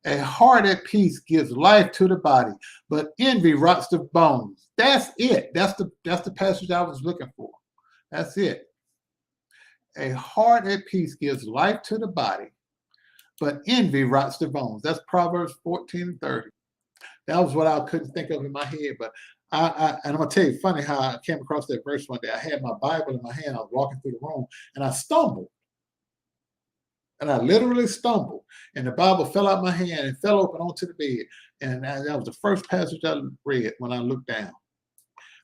A heart at peace gives life to the body, but envy rots the bones. That's it. That's the passage I was looking for. That's it. A heart at peace gives life to the body, but envy rots the bones. That's Proverbs 14 and 30. That was what I couldn't think of in my head. But and I'm gonna tell you, funny how I came across that verse one day. I had my Bible in my hand. I was walking through the room, and I stumbled. And I literally stumbled, and the Bible fell out my hand and fell open onto the bed. And that was the first passage I read when I looked down.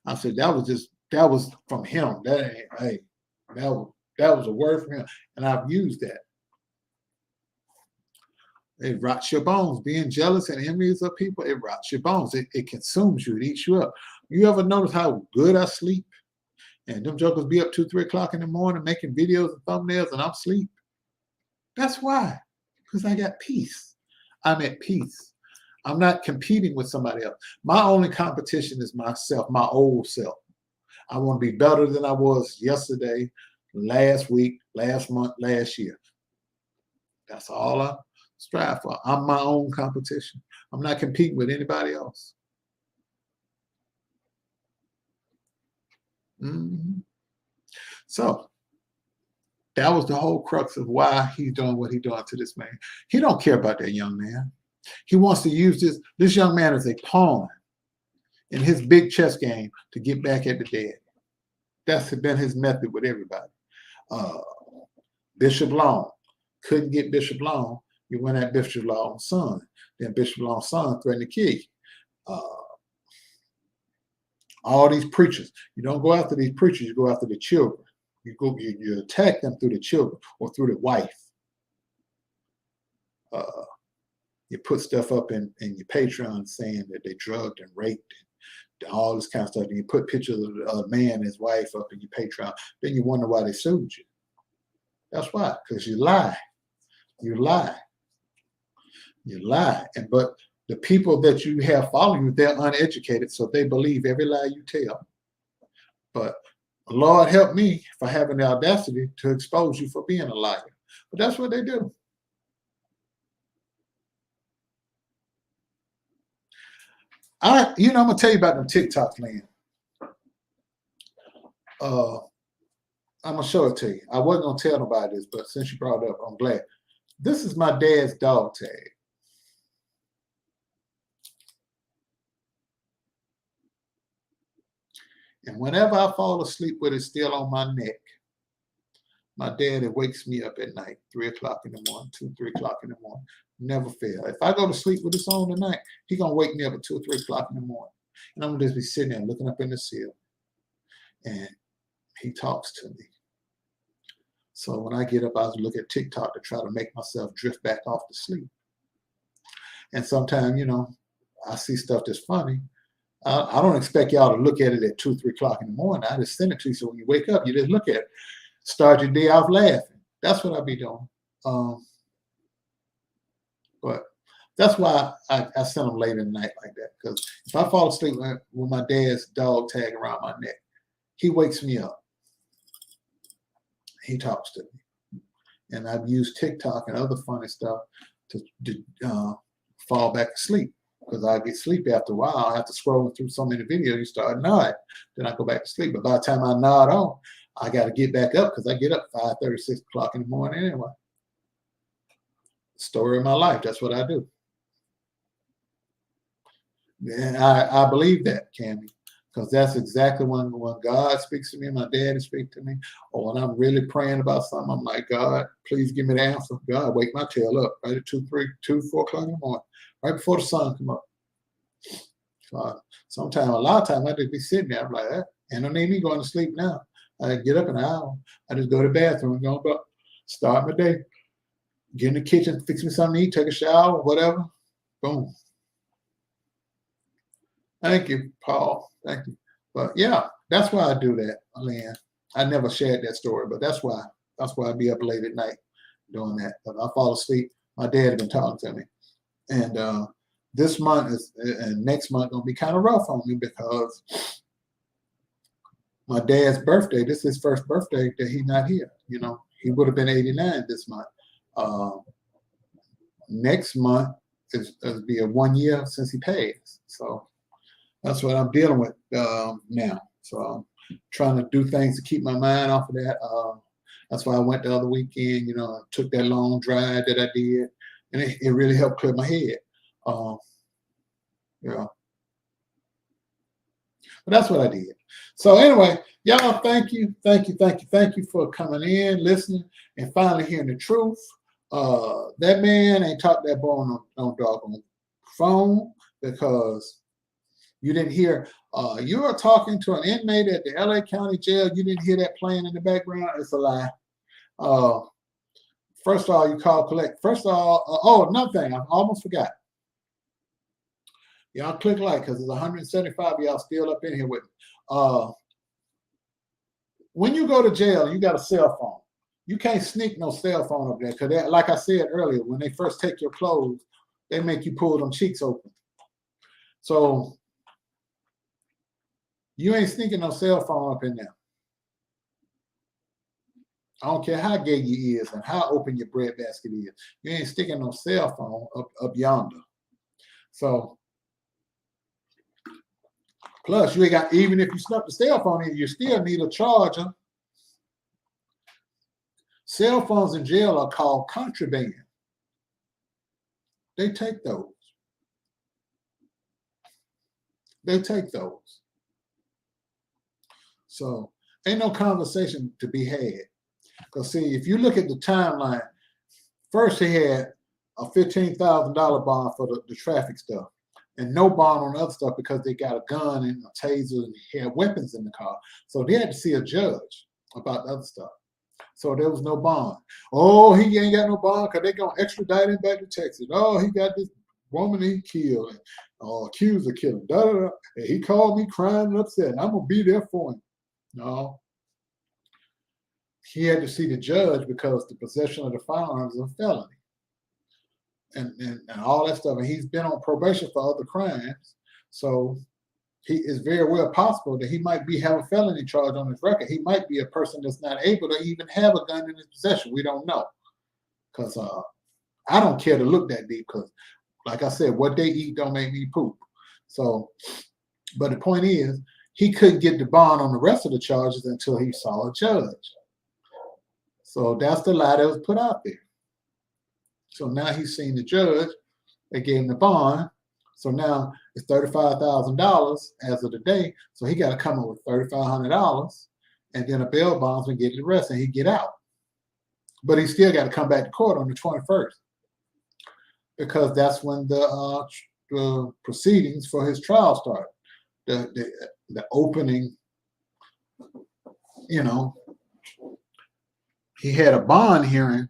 I said, that was from him. That was a word from him. And I've used that. It rots your bones. Being jealous and envious of people, it rots your bones. It consumes you. It eats you up. You ever notice how good I sleep? And them jokers be up 2, 3 o'clock in the morning making videos and thumbnails, and I'm asleep. That's why, because I got peace. I'm at peace. I'm not competing with somebody else. My only competition is myself, my old self. I want to be better than I was yesterday, last week, last month, last year. That's all I strive for. I'm my own competition. I'm not competing with anybody else. So, That was the whole crux of why he's doing what he's doing to this man. He don't care about that young man. He wants to use this young man as a pawn in his big chess game to get back at the dead. That's been his method with everybody. Bishop Long. Couldn't get Bishop Long. You went at Bishop Long's son. Then Bishop Long's son threatened to kill you. All these preachers. You don't go after these preachers, you go after the children. You attack them through the children or through the wife. You put stuff up in your Patreon saying that they drugged and raped and all this kind of stuff. And you put pictures of a man and his wife up in your Patreon. Then you wonder why they sued you. That's why, because you lie. You lie. You lie. But the people that you have following you, they're uneducated, so they believe every lie you tell. But Lord help me for having the audacity to expose you for being a liar. But that's what they do. I'm gonna tell you about them TikToks, man. I'm gonna show it to you. I wasn't gonna tell nobody this, but since you brought it up, I'm glad. This is my dad's dog tag. And whenever I fall asleep with it still on my neck, my daddy wakes me up at night, 3 o'clock in the morning, 2, 3 o'clock in the morning. Never fail. If I go to sleep with this on tonight, he's going to wake me up at 2 or 3 o'clock in the morning. And I'm going to just be sitting there looking up in the ceiling. And he talks to me. So when I get up, I look at TikTok to try to make myself drift back off to sleep. And sometimes, I see stuff that's funny. I don't expect y'all to look at it at 2, 3 o'clock in the morning. I just send it to you so when you wake up, you just look at it. Start your day off laughing. That's what I be doing. But that's why I send them late in the night like that. Because if I fall asleep with my dad's dog tag around my neck, he wakes me up. He talks to me. And I've used TikTok and other funny stuff to fall back asleep. Because I get sleepy after a while. I have to scroll through so many videos, you start nodding. Then I go back to sleep. But by the time I nod off, I got to get back up because I get up 5:30, 6 o'clock in the morning anyway. Story of my life. That's what I do. And I believe that, Cammy, because that's exactly when God speaks to me, my daddy speaks to me, or when I'm really praying about something, I'm like, God, please give me the answer. God, wake my tail up right at 2, 4 o'clock in the morning, right before the sun come up. So a lot of times I just be sitting there, I'm like, ain't no need me going to sleep now. I get up in an hour. I just go to the bathroom and go start my day. Get in the kitchen, fix me something to eat, take a shower, whatever. Boom. Thank you, Paul. Thank you. But yeah, that's why I do that, Lynn. I never shared that story, but that's why I be up late at night doing that. If I fall asleep, my dad had been talking to me. And this month and next month gonna be kind of rough on me because my dad's birthday, this is his first birthday that he's not here. He would have been 89 this month. Next month it'll be 1 year since he passed. So that's what I'm dealing with now. So I'm trying to do things to keep my mind off of that. That's why I went the other weekend, I took that long drive that I did, and it really helped clear my head. But that's what I did. So anyway, y'all, thank you for coming in, listening, and finally hearing the truth. That man ain't talked that boy on no doggone phone because you didn't hear. You are talking to an inmate at the LA County Jail. You didn't hear that playing in the background. It's a lie. First of all, you call collect. First of all, another thing, I almost forgot. Y'all click like because there's 175 of y'all still up in here with me. When you go to jail, you got a cell phone. You can't sneak no cell phone up there because, like I said earlier, when they first take your clothes, they make you pull them cheeks open. So you ain't sneaking no cell phone up in there. I don't care how gay you is and how open your breadbasket is. You ain't sticking no cell phone up yonder. So plus, you ain't got, even if you snuck the cell phone in, you still need a charger. Cell phones in jail are called contraband. They take those. They take those. So ain't no conversation to be had. Because see, if you look at the timeline, first he had a $15,000 bond for the traffic stuff, and no bond on the other stuff because they got a gun and a taser and he had weapons in the car. So they had to see a judge about the other stuff. So there was no bond. Oh, he ain't got no bond because they're going to extradite him back to Texas. Oh, he got this woman he killed and accused of killing. Da, da, da. And he called me crying and upset. I'm going to be there for him. No. He had to see the judge because the possession of the firearms is a felony. And all that stuff. And he's been on probation for other crimes. So he is very well possible that he might have a felony charge on his record. He might be a person that's not able to even have a gun in his possession. We don't know. Because I don't care to look that deep because, like I said, what they eat don't make me poop. So, but the point is, he couldn't get the bond on the rest of the charges until he saw a judge. So that's the lie that was put out there. So now he's seen the judge. They gave him the bond. So now it's $35,000 as of the day. So he got to come up with $3,500 and then a bail bondsman get the rest and he get out. But he still got to come back to court on the 21st because that's when the proceedings for his trial start. The opening, you know, he had a bond hearing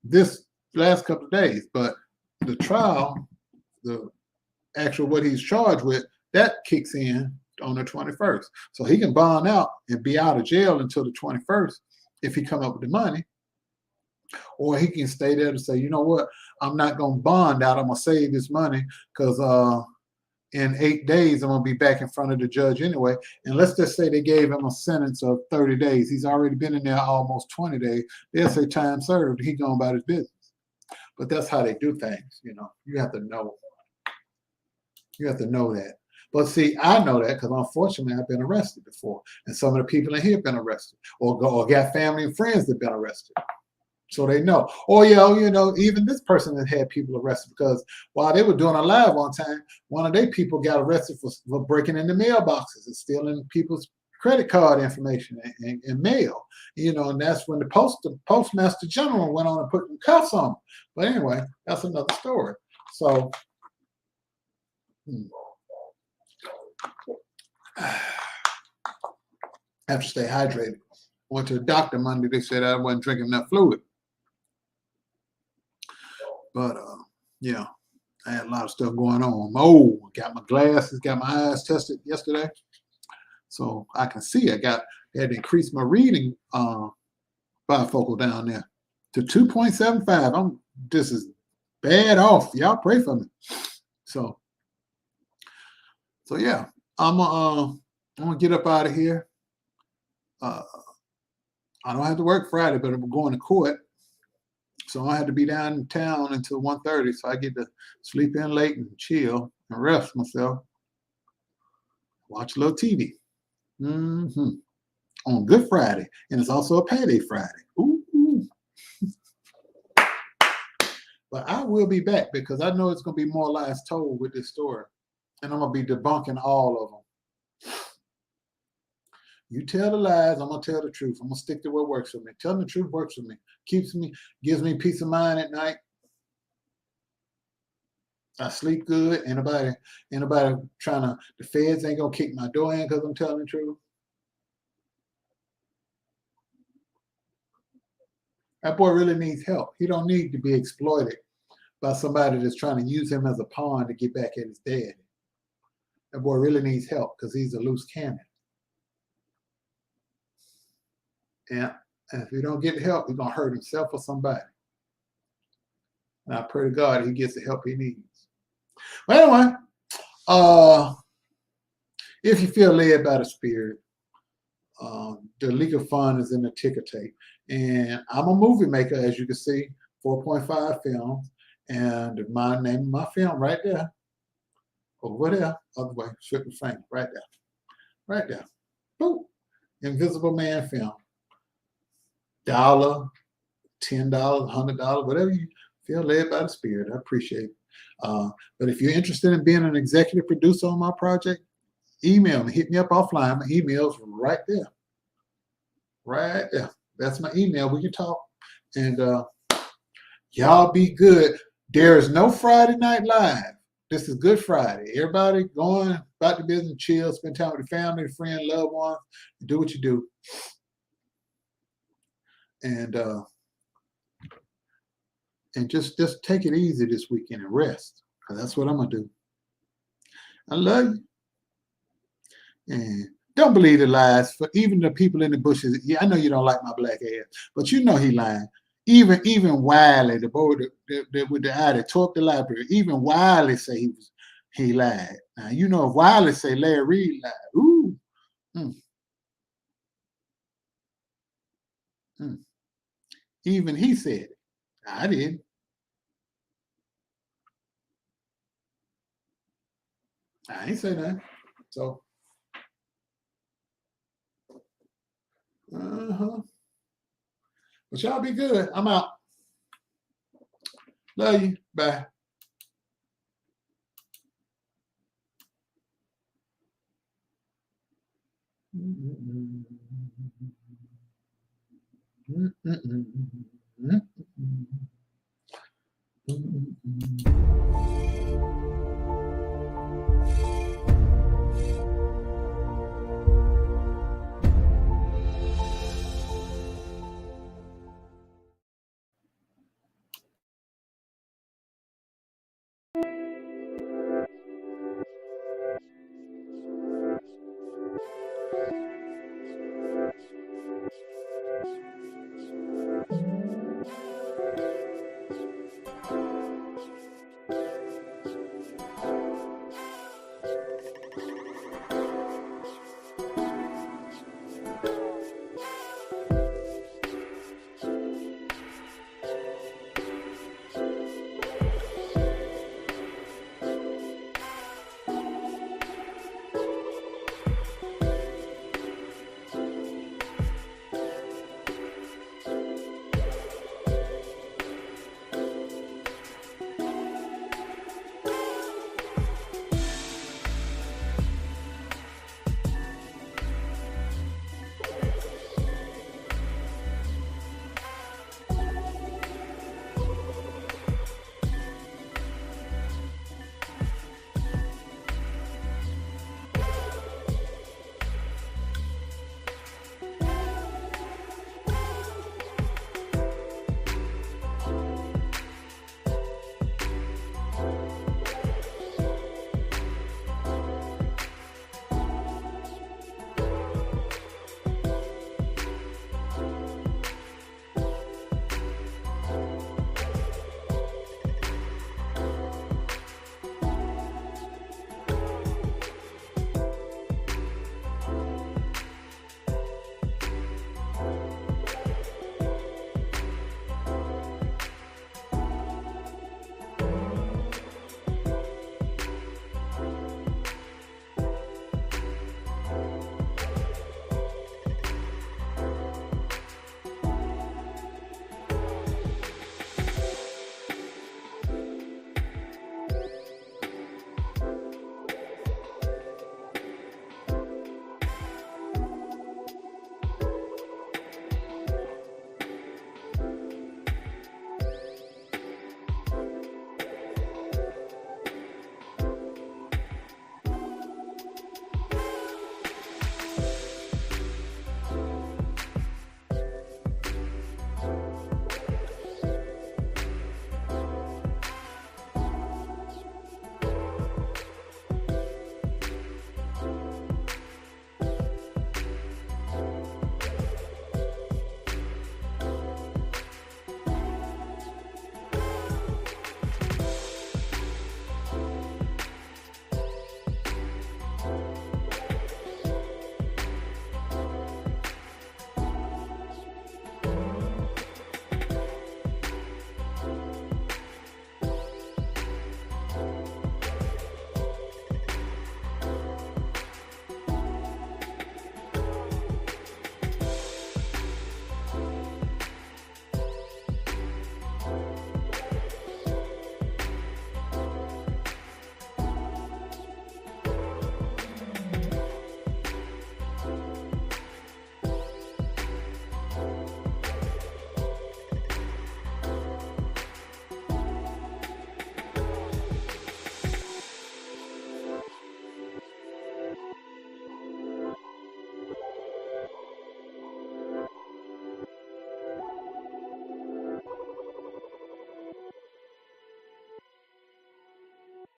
this last couple of days, but the trial, the actual what he's charged with, that kicks in on the 21st. So he can bond out and be out of jail until the 21st if he come up with the money. Or he can stay there to say, you know what, I'm not going to bond out. I'm going to save this money because in 8 days, I'm going to be back in front of the judge anyway. And let's just say they gave him a sentence of 30 days. He's already been in there almost 20 days. They'll say time served. He going about his business. But that's how they do things. You know, you have to know. You have to know that. But see, I know that because unfortunately I've been arrested before. And some of the people in here have been arrested or got family and friends that have been arrested. So they know. Or, you know, even this person has had people arrested because while they were doing a live one time, one of their people got arrested for breaking into mailboxes and stealing people's credit card information and mail. You know, and that's when the postmaster general went on and put cuffs on him. But anyway, that's another story. So I have to stay hydrated. Went to the doctor Monday. They said I wasn't drinking enough fluid. But yeah, I had a lot of stuff going on. Oh, got my glasses, got my eyes tested yesterday, so I can see. I had to increase my reading bifocal down there to 2.75. This is bad off. Y'all pray for me. So yeah, I'm gonna get up out of here. I don't have to work Friday, but I'm going to court. So I had to be down in town until 1:30, so I get to sleep in late and chill and rest myself. Watch a little TV. On Good Friday, and it's also a payday Friday. Ooh. But I will be back because I know it's going to be more lies told with this story, and I'm going to be debunking all of them. You tell the lies, I'm going to tell the truth. I'm going to stick to what works for me. Telling the truth works for me. Gives me peace of mind at night. I sleep good. Anybody the feds ain't going to kick my door in because I'm telling the truth. That boy really needs help. He don't need to be exploited by somebody that's trying to use him as a pawn to get back at his dad. That boy really needs help because he's a loose cannon. Yeah, and if he don't get help, he's going to hurt himself or somebody. And I pray to God he gets the help he needs. But anyway, if you feel led by the Spirit, the legal fund is in the ticker tape. And I'm a movie maker, as you can see, 4.5 films. And my name of my film right there, over there, other way, Kerrion Franklin, right there. Right there. Boom. Invisible Man Film. $1, $10, $100, whatever you feel led by the Spirit. I appreciate it. But if you're interested in being an executive producer on my project, email me. Hit me up offline. My email's right there. Right there. That's my email. We can talk. And y'all be good. There is no Friday Night Live. This is Good Friday. Everybody going about the business, chill, spend time with the family, friend, loved ones, do what you do. And just take it easy this weekend and rest. Because that's what I'm gonna do. I love you. And don't believe the lies. For even the people in the bushes, yeah, I know you don't like my black ass, but you know he lying. Even Wiley, the boy with the eye that tore up the library, even Wiley say he lied. Now you know if Wiley say Larry Reed lied, ooh. Even he said it. I didn't. I ain't say that. So but y'all be good. I'm out. Love you. Bye.